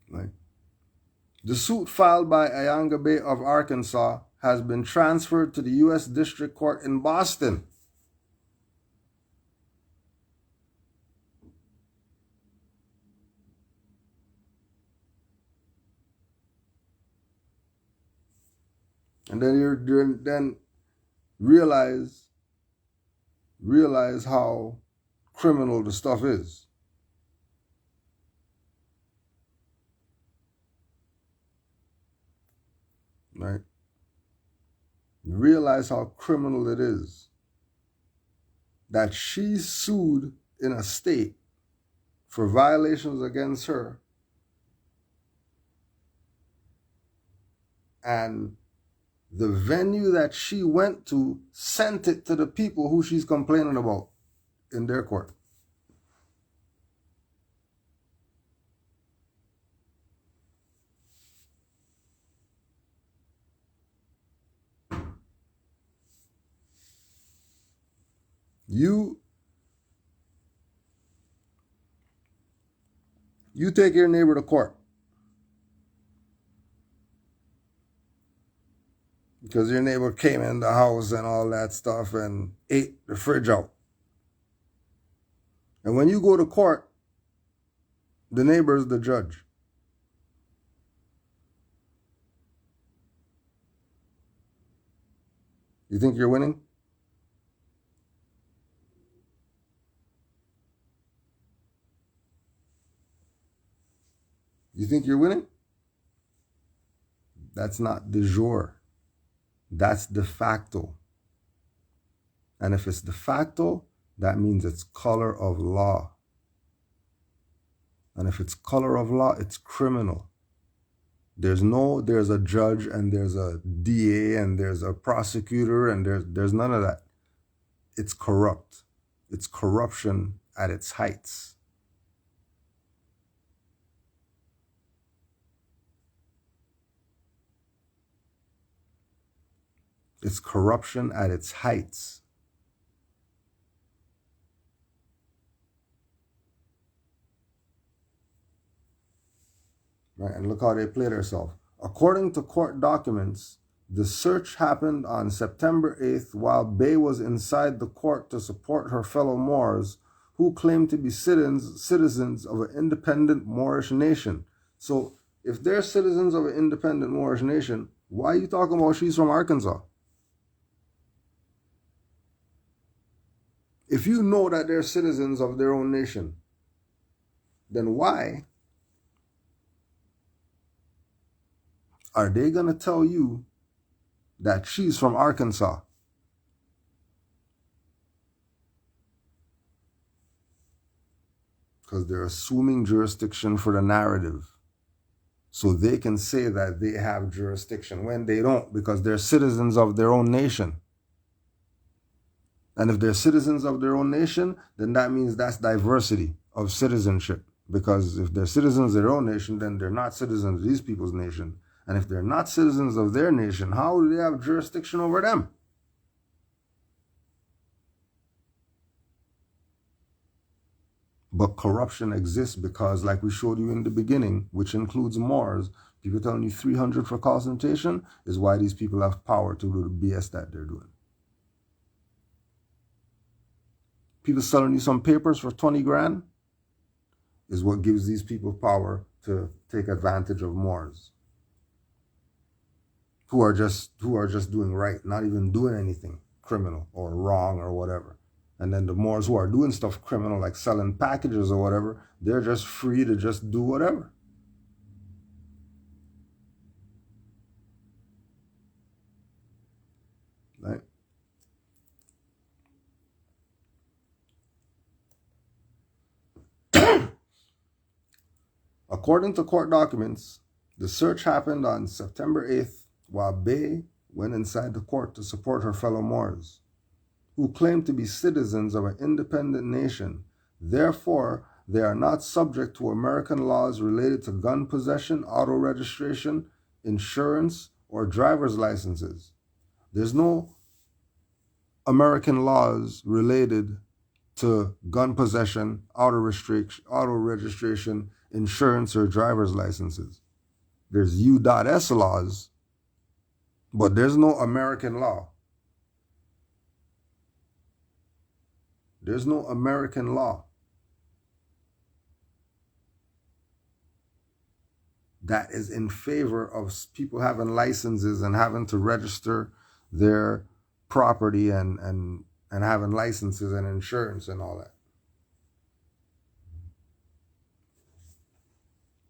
Right. The suit filed by Ayanga Bay of Arkansas has been transferred to the U.S. District Court in Boston. And then realize how criminal the stuff is. Right? Realize how criminal it is that she sued in a state for violations against her, and the venue that she went to sent it to the people who she's complaining about in their court. You take your neighbor to court because your neighbor came in the house and all that stuff and ate the fridge out. And when you go to court, the neighbor is the judge. You think you're winning? You think you're winning? That's not de jure. That's de facto. And if it's de facto, that means it's color of law. And if it's color of law, it's criminal. There's a judge and there's a DA and there's a prosecutor and there's none of that. It's corrupt. It's corruption at its heights. It's corruption at its heights. Right, and look how they played herself. According to court documents, the search happened on September 8th while Bay was inside the court to support her fellow Moors who claimed to be citizens of an independent Moorish nation. So if they're citizens of an independent Moorish nation, why are you talking about she's from Arkansas? If you know that they're citizens of their own nation, then why are they going to tell you that she's from Arkansas? Because they're assuming jurisdiction for the narrative. So they can say that they have jurisdiction when they don't, because they're citizens of their own nation. And if they're citizens of their own nation, then that means that's diversity of citizenship. Because if they're citizens of their own nation, then they're not citizens of these people's nation. And if they're not citizens of their nation, how do they have jurisdiction over them? But corruption exists because, like we showed you in the beginning, which includes Moors, people telling you 300 for concentration is why these people have power to do the BS that they're doing. People selling you some papers for 20 grand is what gives these people power to take advantage of Moors who are just doing right, not even doing anything criminal or wrong or whatever. And then the Moors who are doing stuff criminal, like selling packages or whatever, they're just free to just do whatever. Right? According to court documents, the search happened on September 8th while Bay went inside the court to support her fellow Moors, who claim to be citizens of an independent nation. Therefore, they are not subject to American laws related to gun possession, auto registration, insurance, or driver's licenses. There's no American laws related to gun possession, auto registration, insurance, or driver's licenses. There's U.S. laws, but there's no American law. There's no American law that is in favor of people having licenses and having to register their property and having licenses and insurance and all that.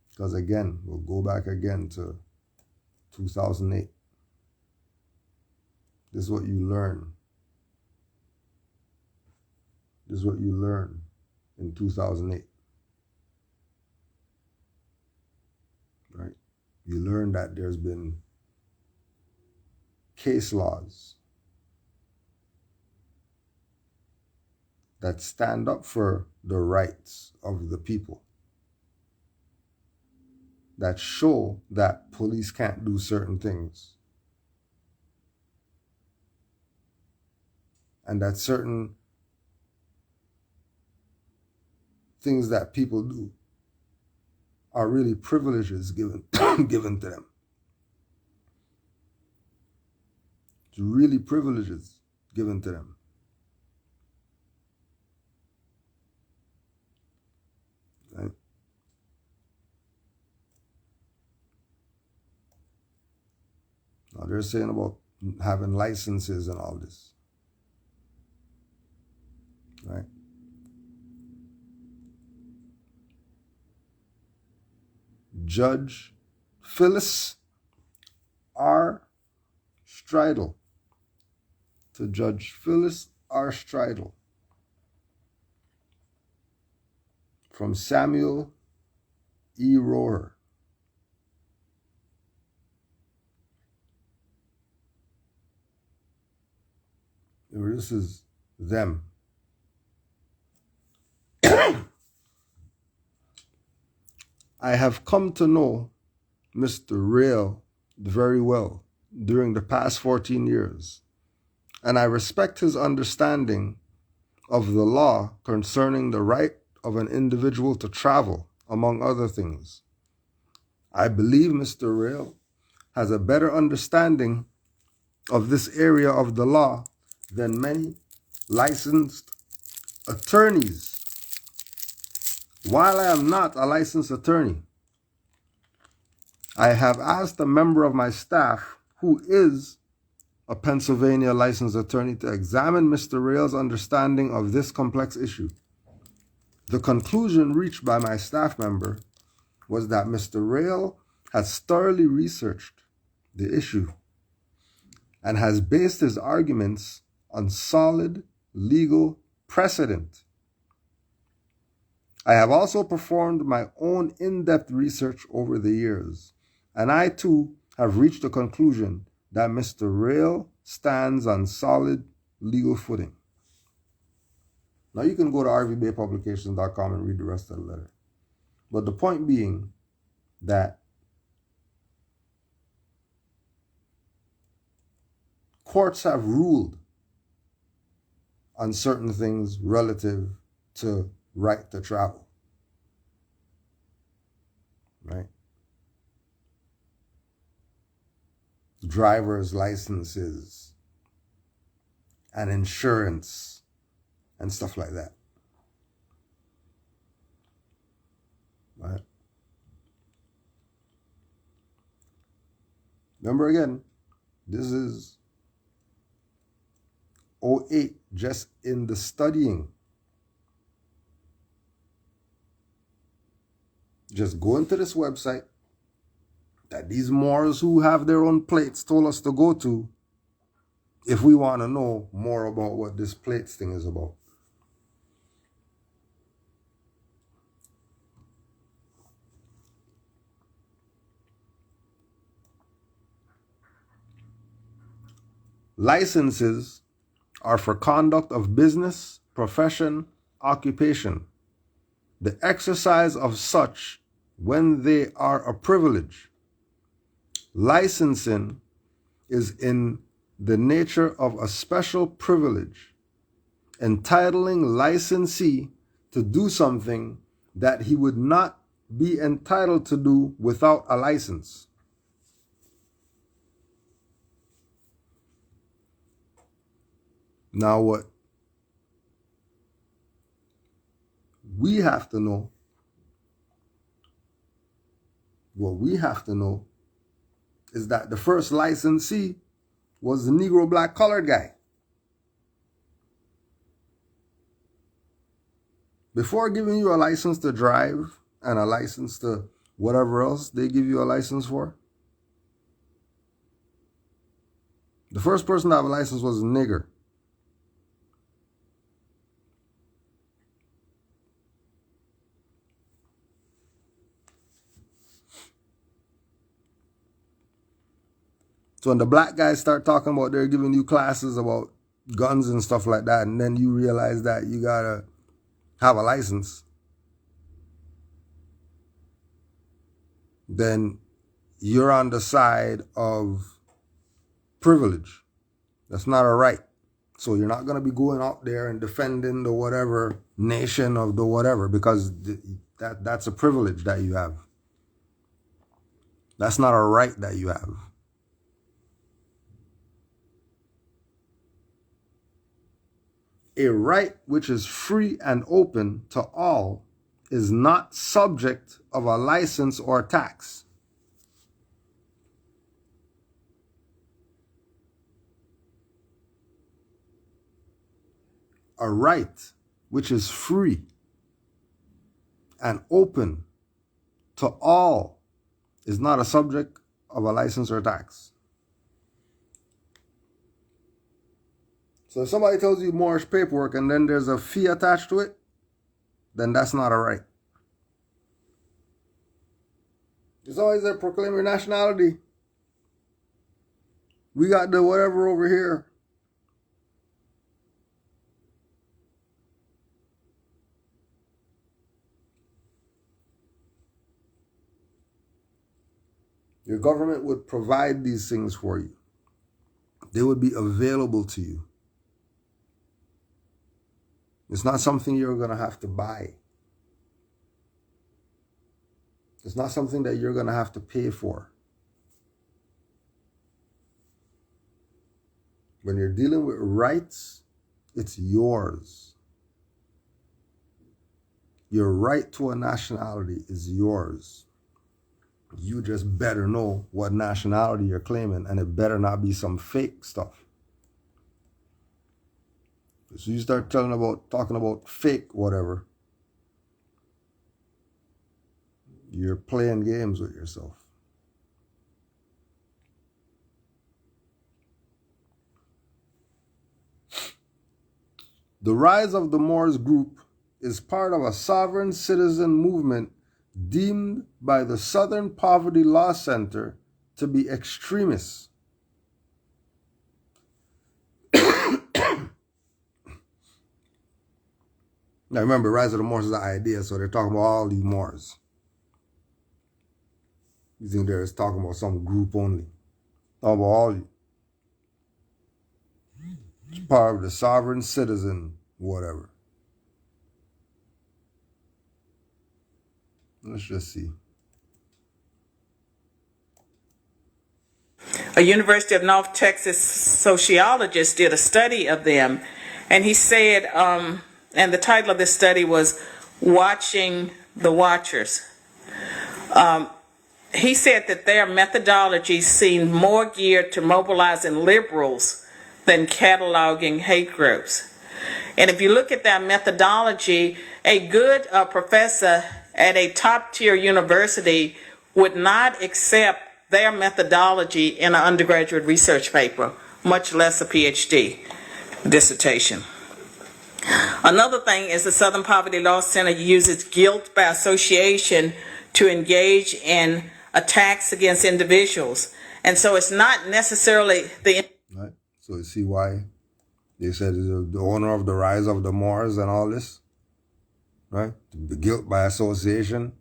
Because again, we'll go back again to 2008. This is what you learn. This is what you learn in 2008. Right? You learn that there's been case laws that stand up for the rights of the people, that show that police can't do certain things, and that certain things that people do are really privileges given given to them. It's really privileges given to them. Right? Now they're saying about having licenses and all this. Right? Judge Phyllis R. Stridle. To Judge Phyllis R. Stridle. From Samuel E. Rohr. This is them. I have come to know Mr. Rail very well during the past 14 years, and I respect his understanding of the law concerning the right of an individual to travel, among other things. I believe Mr. Rail has a better understanding of this area of the law than many licensed attorneys. While I am not a licensed attorney, I have asked a member of my staff who is a Pennsylvania licensed attorney, to examine Mr. Rail's understanding of this complex issue. The conclusion reached by my staff member was that Mr. Rail has thoroughly researched the issue and has based his arguments on solid legal precedent. I have also performed my own in-depth research over the years, and I too have reached the conclusion that Mr. Rail stands on solid legal footing. Now you can go to rvbaypublications.com and read the rest of the letter. But the point being that courts have ruled on certain things relative to right to travel, right? Driver's licenses and insurance and stuff like that, right? Remember again, this is 08, just in the studying. Just go into this website that these Moors who have their own plates told us to go to if we want to know more about what this plates thing is about. Licenses are for conduct of business, profession, occupation, the exercise of such when they are a privilege. Licensing is in the nature of a special privilege, entitling licensee to do something that he would not be entitled to do without a license. Now what we have to know, is that the first licensee was the Negro black colored guy. Before giving you a license to drive and a license to whatever else they give you a license for, the first person to have a license was a nigger. So when the black guys start talking about they're giving you classes about guns and stuff like that, and then you realize that you gotta have a license, then you're on the side of privilege. That's not a right. So you're not gonna be going out there and defending the whatever nation of the whatever, because that's a privilege that you have. That's not a right that you have. A right which is free and open to all is not subject of a license or tax. A right which is free and open to all is not a subject of a license or tax. So if somebody tells you Moorish paperwork and then there's a fee attached to it, then that's not a right. It's always a proclaim your nationality. We got the whatever over here. Your government would provide these things for you. They would be available to you. It's not something you're going to have to buy. It's not something that you're going to have to pay for. When you're dealing with rights, it's yours. Your right to a nationality is yours. You just better know what nationality you're claiming, and it better not be some fake stuff. So you start talking about fake whatever, you're playing games with yourself. The rise of the Moors group is part of a sovereign citizen movement deemed by the Southern Poverty Law Center to be extremist. Now remember, Rise of the Moors is an idea, so they're talking about all these Moors. You think they're just talking about some group only? Talking about all you. It's part of the sovereign citizen, whatever. Let's just see. A University of North Texas sociologist did a study of them, and he said, and the title of this study was Watching the Watchers. He said that their methodology seemed more geared to mobilizing liberals than cataloging hate groups. And if you look at that methodology, a good professor at a top-tier university would not accept their methodology in an undergraduate research paper, much less a PhD dissertation. Another thing is the Southern Poverty Law Center uses guilt by association to engage in attacks against individuals. And so it's not necessarily the... Right. So you see why they said the owner of the rise of the Moors and all this, right? The guilt by association.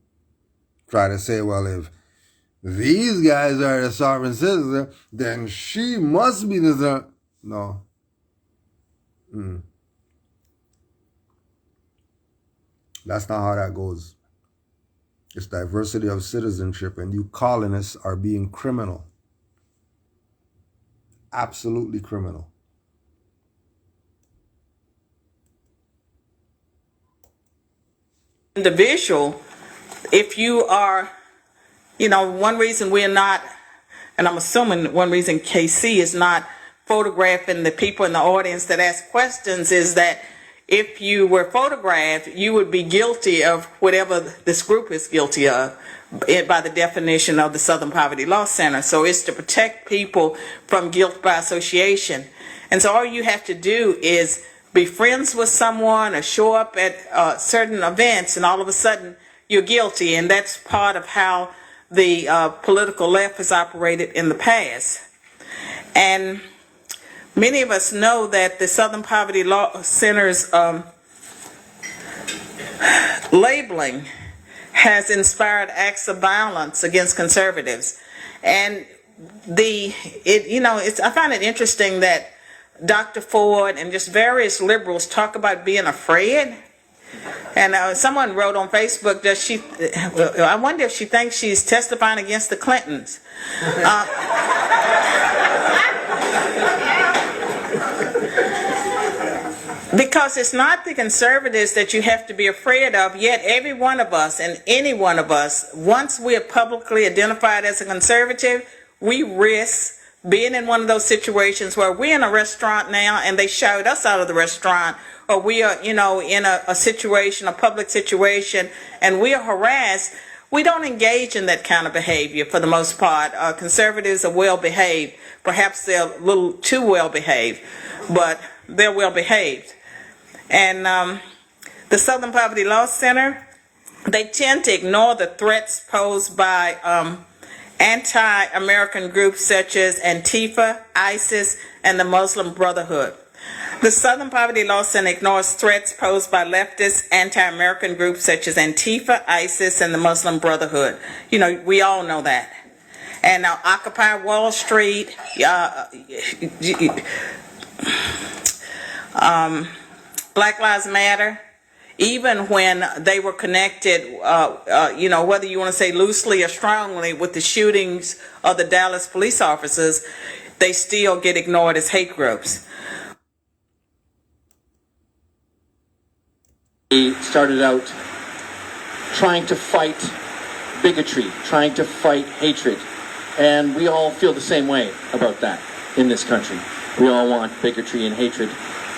Try to say, well, if these guys are the sovereign citizen, then she must be the... No. That's not how that goes. It's diversity of citizenship, and you colonists are being criminal. Absolutely criminal. Individual, if you are, one reason we're not, and I'm assuming one reason KC is not photographing the people in the audience that ask questions is that if you were photographed, you would be guilty of whatever this group is guilty of by the definition of the Southern Poverty Law Center. So it's to protect people from guilt by association. And so all you have to do is be friends with someone or show up at certain events, and all of a sudden you're guilty. And that's part of how the political left has operated in the past. And many of us know that the Southern Poverty Law Center's labeling has inspired acts of violence against conservatives. And I find it interesting that Dr. Ford and just various liberals talk about being afraid. And someone wrote on Facebook that I wonder if she thinks she's testifying against the Clintons. Because it's not the conservatives that you have to be afraid of, yet every one of us and any one of us, once we are publicly identified as a conservative, we risk being in one of those situations where we're in a restaurant now and they shout us out of the restaurant, or we are, in a situation, a public situation, and we are harassed. We don't engage in that kind of behavior for the most part. Conservatives are well behaved. Perhaps they're a little too well behaved, but they're well behaved. And the Southern Poverty Law Center, they tend to ignore the threats posed by anti-American groups such as Antifa, ISIS, and the Muslim Brotherhood. The Southern Poverty Law Center ignores threats posed by leftist anti-American groups such as Antifa, ISIS, and the Muslim Brotherhood. We all know that. And now Occupy Wall Street, Black Lives Matter, even when they were connected, whether you want to say loosely or strongly with the shootings of the Dallas police officers, they still get ignored as hate groups. We started out trying to fight bigotry, trying to fight hatred. And we all feel the same way about that in this country. We all want bigotry and hatred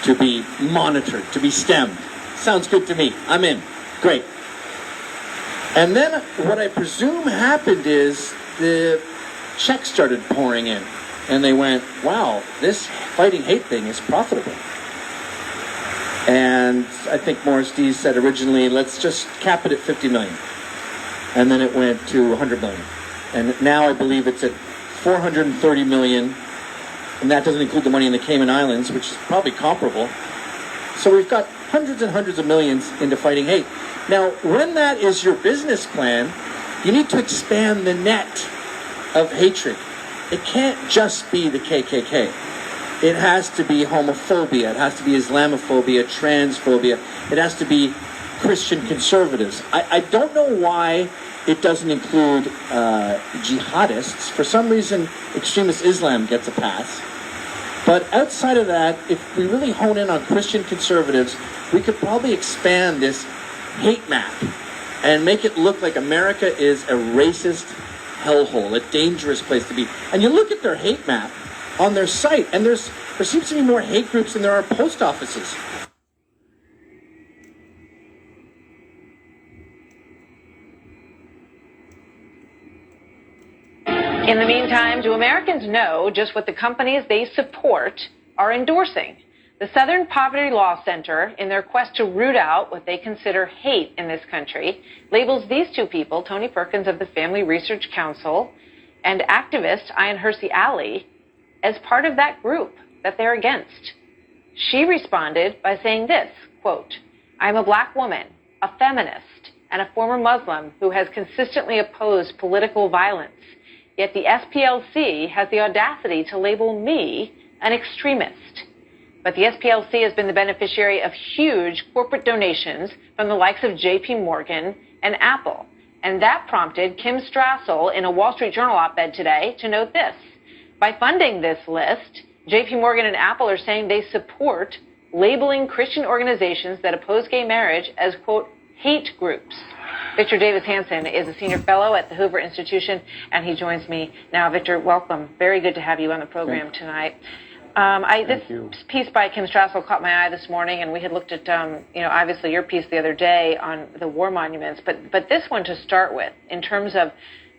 to be monitored, to be stemmed. Sounds good to me. I'm in. Great. And then what I presume happened is the checks started pouring in. And they went, wow, this fighting hate thing is profitable. And I think Morris Dees said originally, let's just cap it at 50 million. And then it went to 100 million. And now I believe it's at 430 million. And that doesn't include the money in the Cayman Islands, which is probably comparable. So we've got hundreds and hundreds of millions into fighting hate. Now, when that is your business plan, you need to expand the net of hatred. It can't just be the KKK. It has to be homophobia. It has to be Islamophobia, transphobia. It has to be Christian conservatives. I don't know why it doesn't include jihadists. For some reason, extremist Islam gets a pass. But outside of that, if we really hone in on Christian conservatives, we could probably expand this hate map and make it look like America is a racist hellhole, a dangerous place to be. And you look at their hate map on their site, and there seems to be more hate groups than there are post offices. In the meantime, do Americans know just what the companies they support are endorsing? The Southern Poverty Law Center, in their quest to root out what they consider hate in this country, labels these two people, Tony Perkins of the Family Research Council and activist Ayaan Hirsi Ali, as part of that group that they're against. She responded by saying this, quote, "I'm a black woman, a feminist, and a former Muslim who has consistently opposed political violence. Yet the SPLC has the audacity to label me an extremist. But the SPLC has been the beneficiary of huge corporate donations from the likes of JP Morgan and Apple. And that prompted Kim Strassel in a Wall Street Journal op-ed today to note this. By funding this list, JP Morgan and Apple are saying they support labeling Christian organizations that oppose gay marriage as, quote, hate groups." Victor Davis Hanson is a senior fellow at the Hoover Institution, and he joins me now. Victor, welcome. Very good to have you on the program tonight. This piece by Kim Strassel caught my eye this morning, and we had looked at, obviously your piece the other day on the war monuments, but this one to start with, in terms of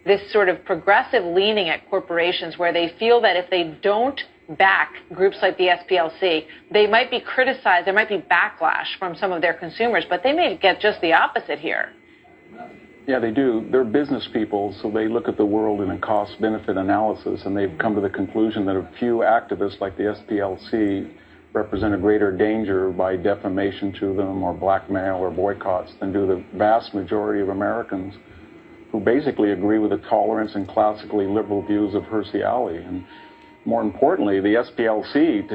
this sort of progressive leaning at corporations where they feel that if they don't back groups like the SPLC, they might be criticized, there might be backlash from some of their consumers, but they may get just the opposite here. Yeah, they do. They're business people, so they look at the world in a cost-benefit analysis, and they've come to the conclusion that a few activists like the SPLC represent a greater danger by defamation to them or blackmail or boycotts than do the vast majority of Americans who basically agree with the tolerance and classically liberal views of Hirsi Ali. And more importantly, the SPLC,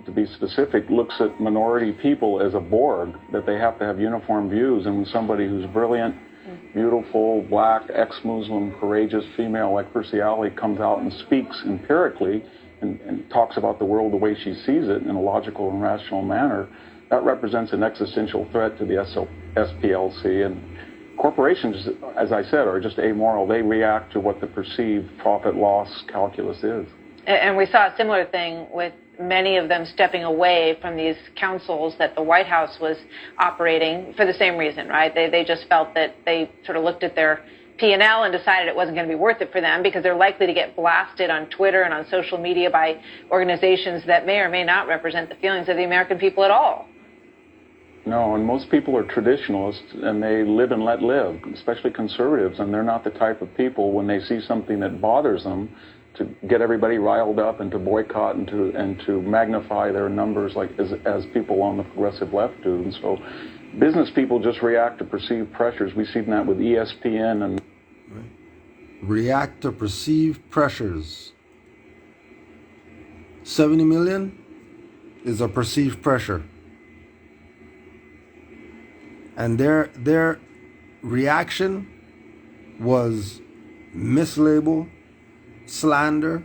to be specific, looks at minority people as a Borg, that they have to have uniform views, and when somebody who's brilliant, beautiful, black, ex-Muslim, courageous female like Hirsi Ali comes out and speaks empirically and talks about the world the way she sees it in a logical and rational manner, that represents an existential threat to the SPLC. And corporations, as I said, are just amoral. They react to what the perceived profit-loss calculus is. And we saw a similar thing with many of them stepping away from these councils that the White House was operating for the same reason, right? They just felt that they sort of looked at their P&L and decided it wasn't going to be worth it for them because they're likely to get blasted on Twitter and on social media by organizations that may or may not represent the feelings of the American people at all. No, and most people are traditionalists, and they live and let live, especially conservatives, and they're not the type of people, when they see something that bothers them, to get everybody riled up and to boycott and to magnify their numbers like as people on the progressive left do. And so business people just react to perceived pressures. We've seen that with ESPN and... React to perceived pressures. 70 million is a perceived pressure. And their reaction was mislabel, slander,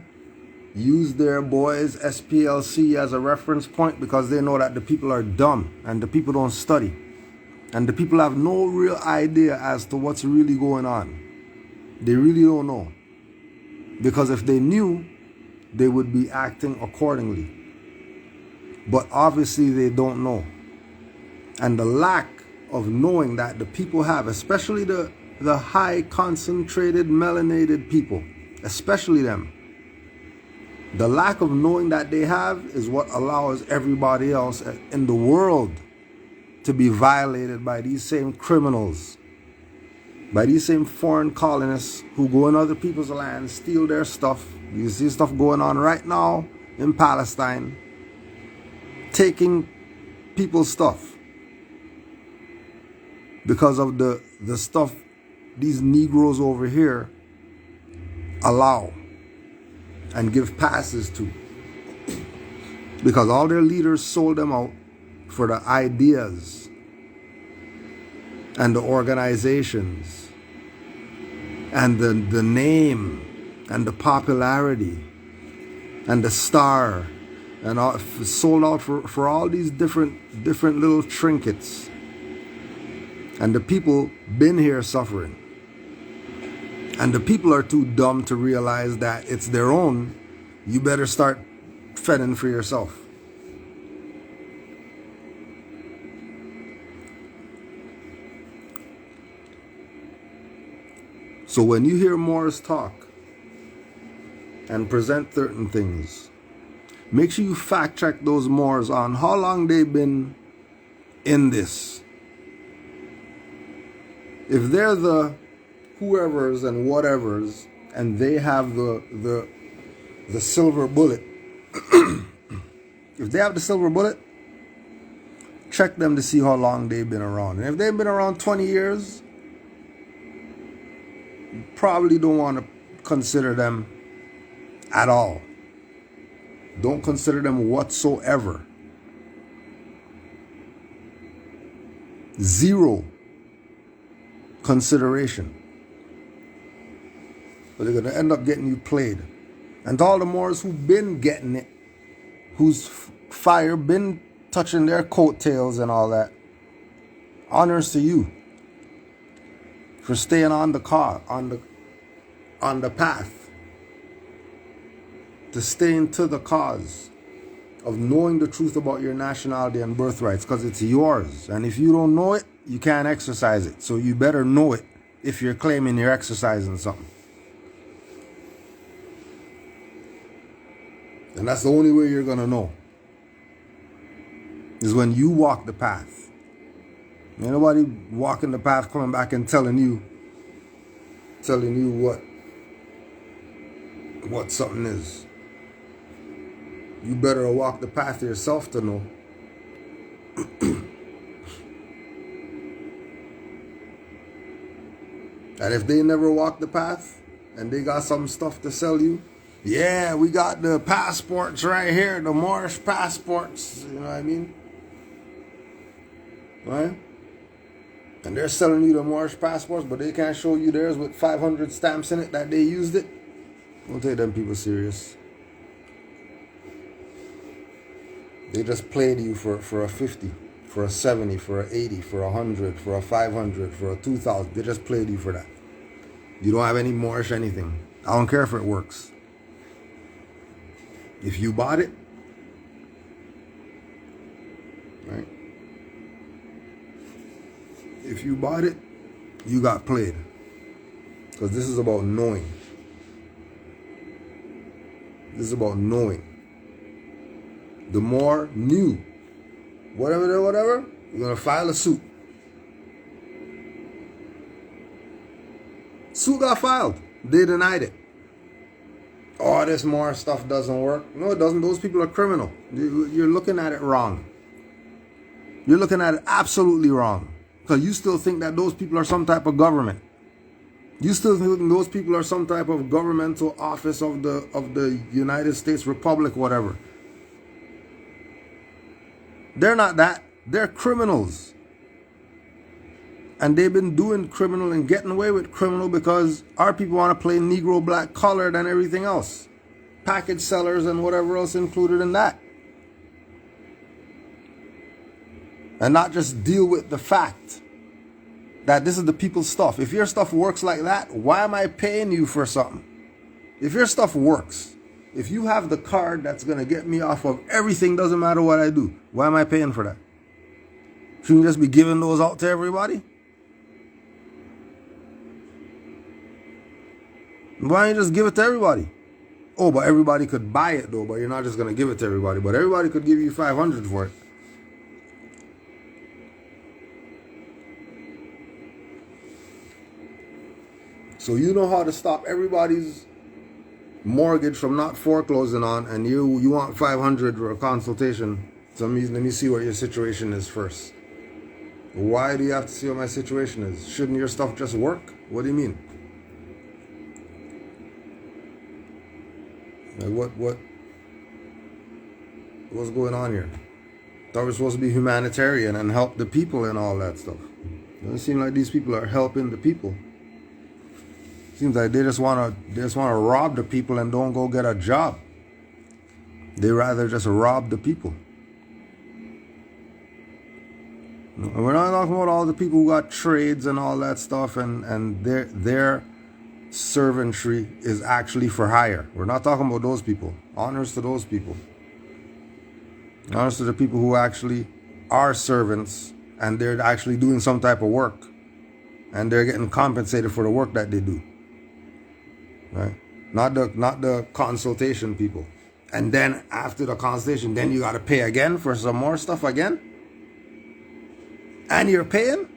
use their boys SPLC as a reference point because they know that the people are dumb and the people don't study and the people have no real idea as to what's really going on. They really don't know. Because if they knew, they would be acting accordingly. But obviously they don't know. And the lack of knowing that the people have, especially the high concentrated melanated people, especially them, the lack of knowing that they have is what allows everybody else in the world to be violated by these same criminals, by these same foreign colonists who go in other people's lands, steal their stuff. You see stuff going on right now in Palestine, taking people's stuff because of the stuff these Negroes over here allow and give passes to, because all their leaders sold them out for the ideas and the organizations and the name and the popularity and the star, and all, sold out for all these different little trinkets. And the people been here suffering. And the people are too dumb to realize that it's their own. You better start fending for yourself. So when you hear Moors talk and present certain things, make sure you fact check those Moors on how long they've been in this. If they're the whoever's and whatever's, and they have the silver bullet, if they have the silver bullet, check them to see how long they've been around. And if they've been around 20 years, you probably don't want to consider them at all. Don't consider them whatsoever. Zero consideration. But they're going to end up getting you played. And to all the Moors who've been getting it, whose fire been touching their coattails and all that, honors to you for staying on the path, to staying to the cause of knowing the truth about your nationality and birthrights, because it's yours. And if you don't know it, you can't exercise it. So you better know it if you're claiming you're exercising something. And that's the only way you're going to know, is when you walk the path. Ain't nobody walking the path coming back and telling you what something is. You better walk the path yourself to know. And if they never walk the path and they got some stuff to sell you, yeah, we got the passports right here, the Moorish passports, you know what I mean? Right? And they're selling you the Moorish passports, but they can't show you theirs with 500 stamps in it that they used it. Don't take them people serious. They just played you for a 50, for a 70, for a 80, for a 100, for a 500, for a 2,000. They just played you for that. You don't have any Moorish anything. I don't care if it works. If you bought it, right? If you bought it, you got played. Because this is about knowing. This is about knowing. The more new, whatever, you're going to file a suit. Suit got filed. They denied it. Oh, this more stuff doesn't work. No, it doesn't. Those people are criminal. You're looking at it wrong. You're looking at it absolutely wrong. Because you still think that those people are some type of government. You still think those people are some type of governmental office of the United States Republic, whatever. They're not that. They're criminals. And they've been doing criminal and getting away with criminal because our people want to play Negro black colored and everything else. Package sellers and whatever else included in that. And not just deal with the fact that this is the people's stuff. If your stuff works like that, why am I paying you for something? If your stuff works, if you have the card that's going to get me off of everything, doesn't matter what I do, why am I paying for that? Shouldn't you just be giving those out to everybody? Why don't you just give it to everybody? Oh, but everybody could buy it though, but you're not just going to give it to everybody. But everybody could give you 500 for it. So you know how to stop everybody's mortgage from not foreclosing on, and you want 500 for a consultation. So let me see what your situation is first. Why do you have to see what my situation is? Shouldn't your stuff just work? What do you mean? Like what's going on here? Thought we're supposed to be humanitarian and help the people and all that stuff. It doesn't seem like these people are helping the people. Seems like they just wanna rob the people and don't go get a job. They rather just rob the people. And we're not talking about all the people who got trades and all that stuff, and their servantry is actually for hire. We're not talking about those people. Honors to those people. Honors to the people who actually are servants and they're actually doing some type of work, and they're getting compensated for the work that they do. Right? Not the consultation people. And then after the consultation, then you got to pay again for some more stuff again? And you're paying?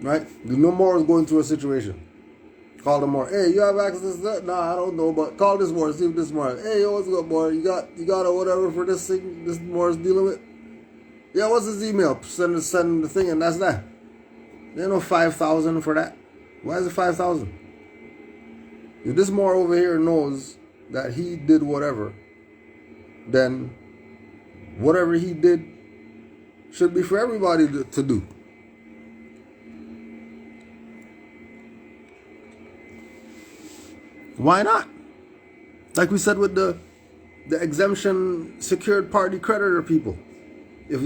Right? No more is going through a situation. Call them more. Hey, you have access to that? Nah, I don't know, but call this more, see if this more. Hey, yo, what's up, boy? You got a whatever for this thing this more is dealing with? Yeah, what's his email? Send the thing, and that's that. There's no 5,000 for that. Why is it 5,000? If this more over here knows that he did whatever, then whatever he did should be for everybody to do. Why not? Like we said with the exemption secured party creditor people. If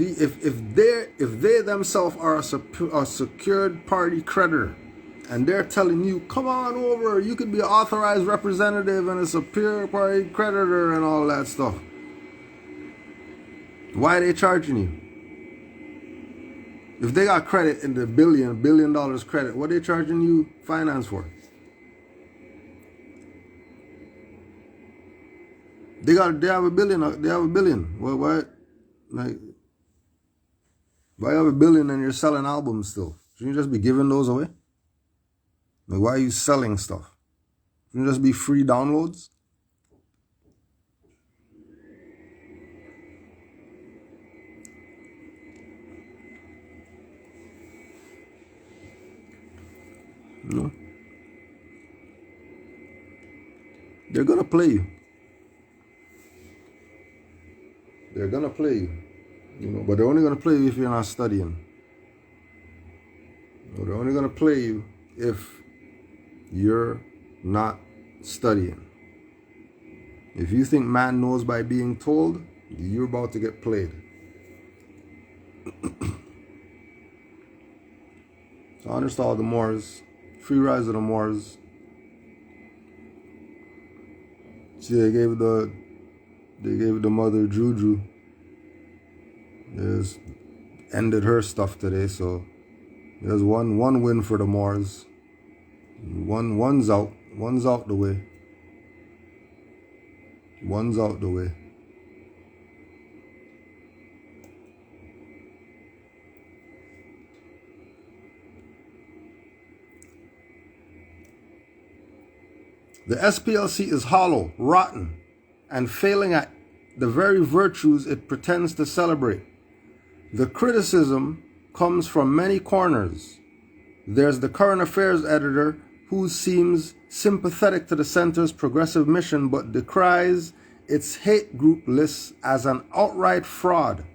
they themselves are a secured party creditor, and they're telling you, come on over, you could be an authorized representative and a secured party creditor and all that stuff, why are they charging you? If they got credit in the $1 billion credit, what are they charging you finance for? They have $1 billion. They have $1 billion. Well, why you have $1 billion and you're selling albums still? Shouldn't you just be giving those away? Like, why are you selling stuff? Shouldn't it just be free downloads? No. They're gonna play you. They're gonna play you, but they're only gonna play you if you're not studying. They're only gonna play you if you're not studying. If you think man knows by being told, you're about to get played. So I understand the Moors, free rise of the Moors. See, they gave the mother juju. There's ended her stuff today, so there's one win for the Moors. One's out the way. One's out the way. The SPLC is hollow, rotten, and failing at the very virtues it pretends to celebrate. The criticism comes from many corners. There's the current affairs editor who seems sympathetic to the center's progressive mission but decries its hate group lists as an outright fraud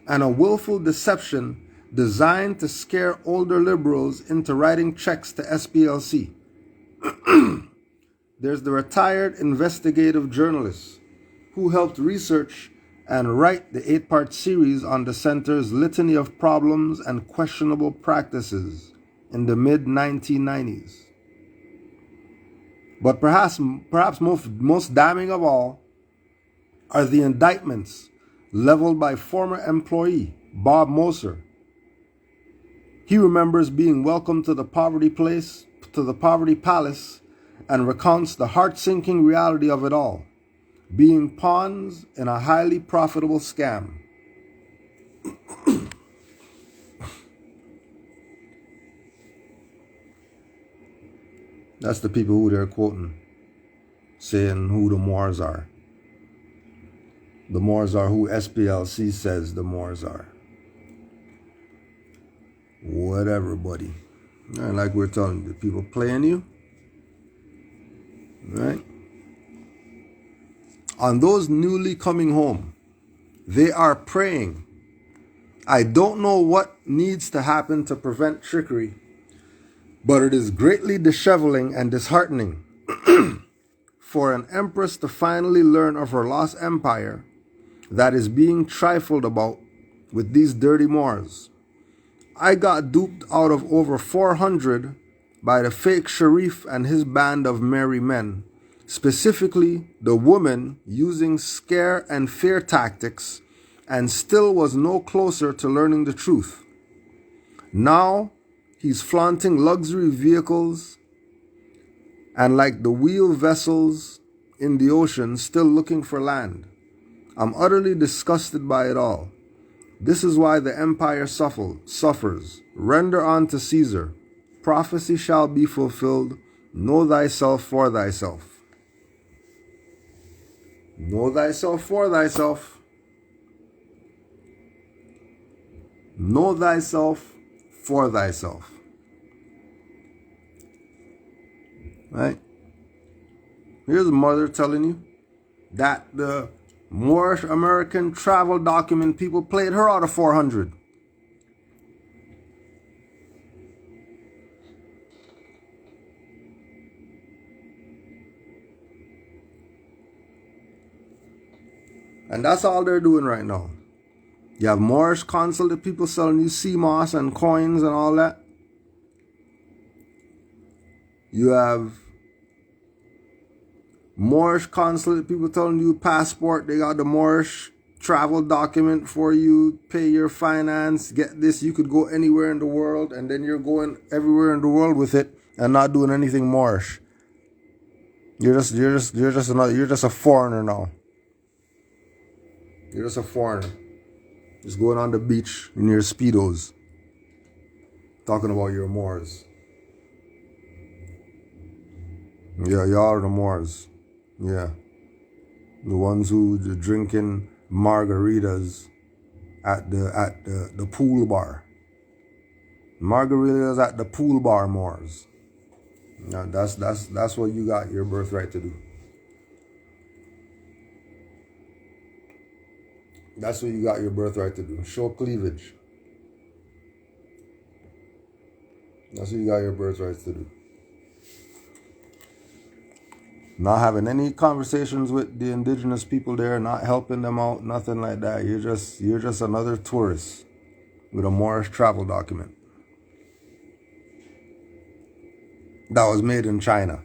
and a willful deception designed to scare older liberals into writing checks to SPLC. there's the retired investigative journalist who helped research and write the 8-part series on the center's litany of problems and questionable practices in the mid-1990s. But perhaps most damning of all are the indictments leveled by former employee Bob Moser. He remembers being welcomed to the Poverty Palace, and recounts the heart-sinking reality of it all, being pawns in a highly profitable scam. That's the people who they're quoting, saying who the Moors are. The Moors are who SPLC says the Moors are. Whatever, buddy. And like we're telling you, people playing you. Right? On those newly coming home, they are praying. I don't know what needs to happen to prevent trickery, but it is greatly disheveling and disheartening for an empress to finally learn of her lost empire that is being trifled about with these dirty Moors. I got duped out of over 400 by the fake Sharif and his band of merry men, specifically the woman using scare and fear tactics, and still was no closer to learning the truth. Now he's flaunting luxury vehicles and like the wheel vessels in the ocean, still looking for land. I'm utterly disgusted by it all. This is why the empire suffers. Render unto Caesar. Prophecy shall be fulfilled. Know thyself for thyself. Know thyself for thyself. Know thyself for thyself. Right? Here's a mother telling you that the Moorish American travel document people played her out of 400. And that's all they're doing right now. You have Moorish consulate people selling you sea moss and coins and all that. You have Moorish consulate people telling you passport. They got the Moorish travel document for you. Pay your finance. Get this. You could go anywhere in the world, and then you're going everywhere in the world with it and not doing anything Moorish. You're just a foreigner now. You're just a foreigner. Just going on the beach in your Speedos. Talking about your Moors. Yeah, y'all are the Moors. Yeah. The ones who are drinking margaritas at the pool bar. Margaritas at the pool bar, Moors. Now that's what you got your birthright to do. That's what you got your birthright to do. Show cleavage. That's what you got your birthright to do. Not having any conversations with the indigenous people there, not helping them out, nothing like that. You're just another tourist with a Moorish travel document that was made in China.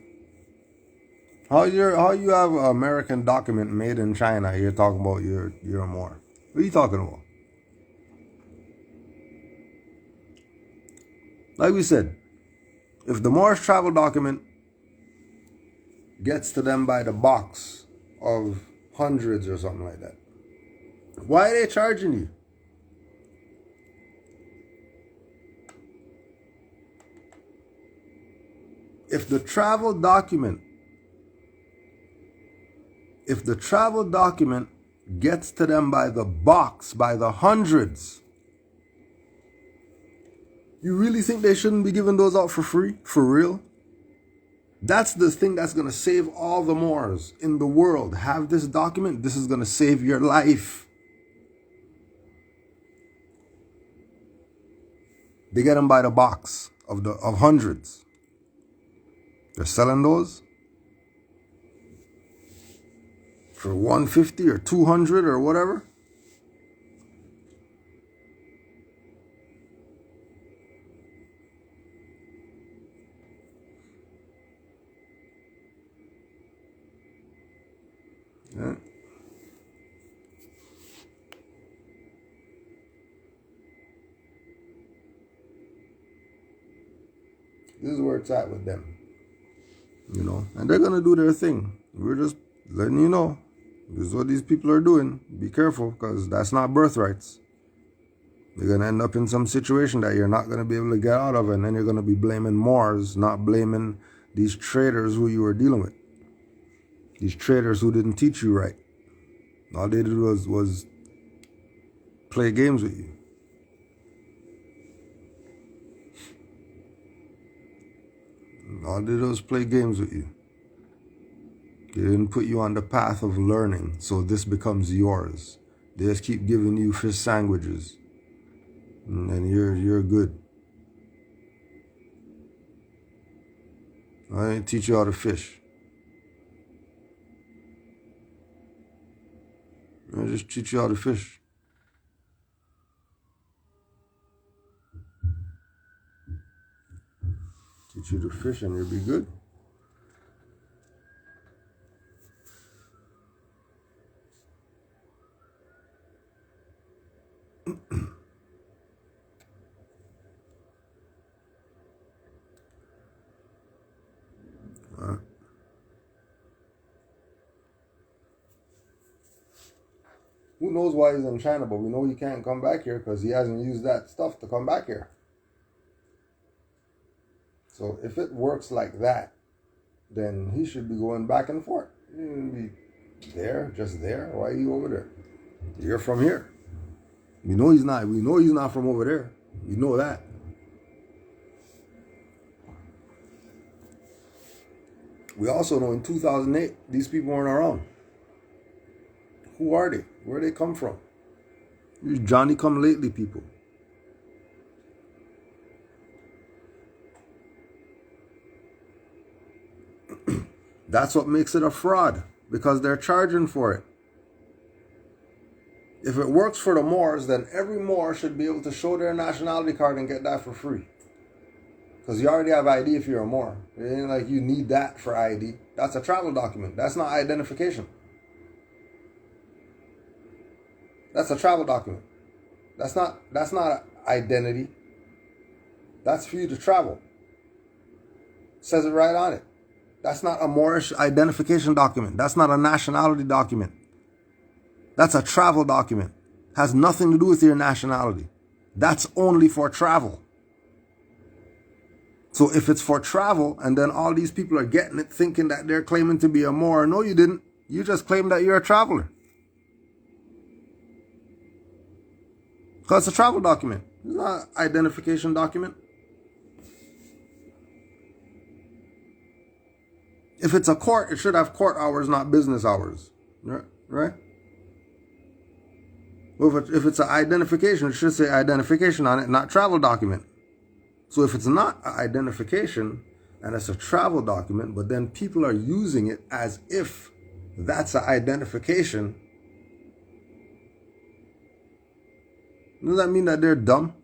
How you have an American document made in China? You're talking about you're a Moor. What are you talking about? Like we said, if the Moorish travel document gets to them by the box of hundreds or something like that, why are they charging you? If the travel document gets to them by the box, by the hundreds, you really think they shouldn't be giving those out for free? For real? That's the thing that's going to save all the Moors in the world. Have this document. This is going to save your life. They get them by the box of hundreds. They're selling those. for 150 or 200 or whatever. Yeah. This is where it's at with them. You know, and they're gonna do their thing. We're just letting you know. This is what these people are doing. Be careful, because that's not birthrights. You're gonna end up in some situation that you're not gonna be able to get out of, and then you're gonna be blaming Moors, not blaming these traders who you were dealing with. These traders who didn't teach you right. All they did was play games with you. All they did was play games with you. They didn't put you on the path of learning, so this becomes yours. They just keep giving you fish sandwiches, and you're good. I didn't teach you how to fish. I just teach you how to fish. Teach you to fish and you'll be good. Who knows why he's in China, but we know he can't come back here because he hasn't used that stuff to come back here. So if it works like that, then he should be going back and forth. He shouldn't be there, just there. Why are you over there? You're from here. We know he's not. We know he's not from over there. We know that. We also know in 2008, these people weren't around. Who are they? Where they come from? These Johnny-come-lately people. That's what makes it a fraud, because they're charging for it. If it works for the Moors, then every Moor should be able to show their nationality card and get that for free. Because you already have ID if you're a Moor. It ain't like you need that for ID. That's a travel document. That's not identification. That's a travel document. That's not identity. That's for you to travel. It says it right on it. That's not a Moorish identification document. That's not a nationality document. That's a travel document. Has nothing to do with your nationality. That's only for travel. So if it's for travel and then all these people are getting it thinking that they're claiming to be a Moor, no, you didn't. You just claimed that you're a traveler. Because it's a travel document. It's not an identification document. If it's a court, it should have court hours, not business hours. Right? Well, if it's an identification, it should say identification on it, not travel document. So if it's not an identification and it's a travel document, but then people are using it as if that's an identification, does that mean that they're dumb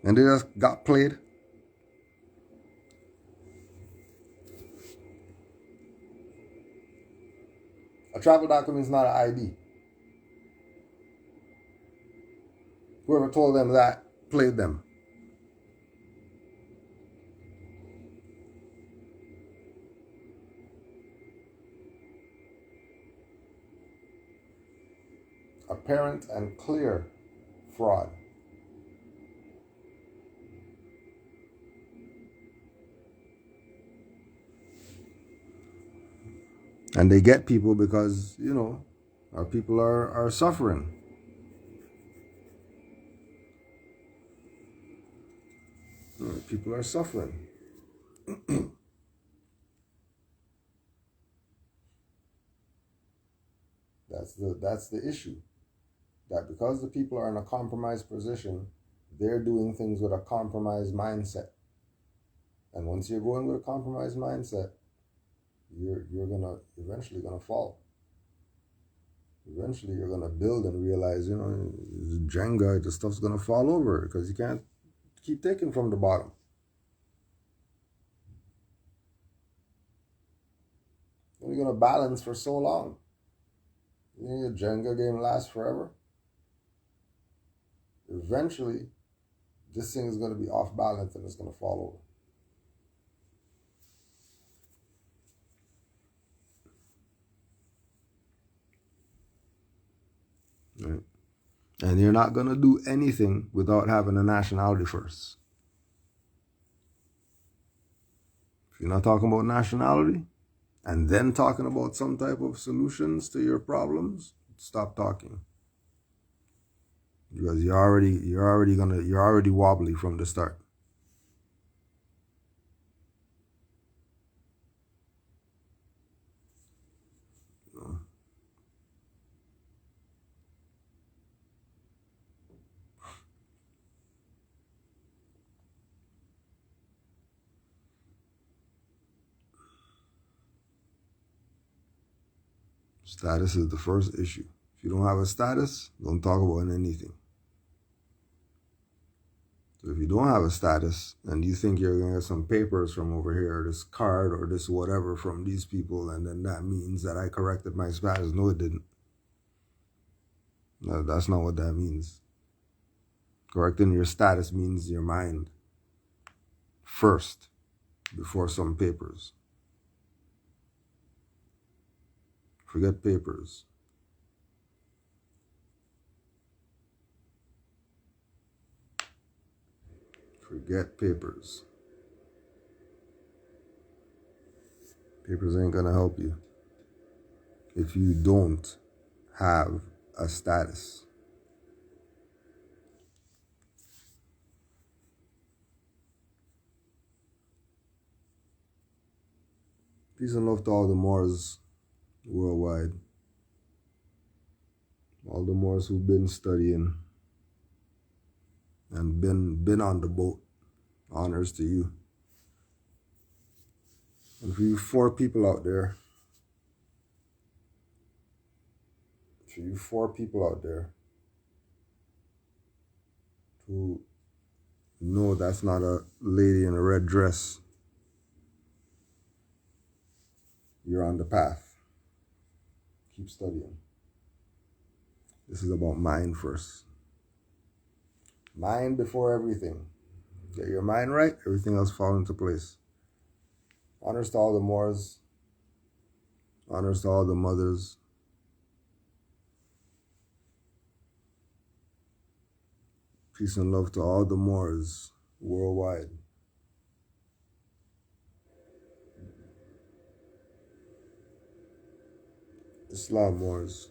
and they just got played? A travel document is not an ID. Whoever told them that played them. Apparent and clear fraud. And they get people because, you know, our people are suffering. People are suffering. That's the issue. That because the people are in a compromised position, they're doing things with a compromised mindset. And once you're going with a compromised mindset, you're eventually gonna fall. Eventually you're going to build and realize, Jenga, the stuff's going to fall over because you can't keep taking from the bottom. You're going to balance for so long. You think a Jenga game lasts forever? Eventually, this thing is going to be off balance and it's going to fall over. Right. And you're not going to do anything without having a nationality first. If you're not talking about nationality and then talking about some type of solutions to your problems, stop talking. Because you're already wobbly from the start. Status is the first issue. If you don't have a status, don't talk about anything. So if you don't have a status and you think you're going to get some papers from over here, this card or this whatever from these people, and then that means that I corrected my status. No, it didn't. No, that's not what that means. Correcting your status means your mind first before some papers. Forget papers. Forget papers. Papers ain't gonna help you if you don't have a status. Peace and love to all the Moors worldwide. All the Moors who've been studying and been on the boat. Honors to you. And for you 4 people out there, who know that's not a lady in a red dress, you're on the path. Keep studying. This is about mind first. Mind before everything. Get your mind right, everything else falls into place. Honors to all the Moors. Honors to all the mothers. Peace and love to all the Moors worldwide. Islam Moors.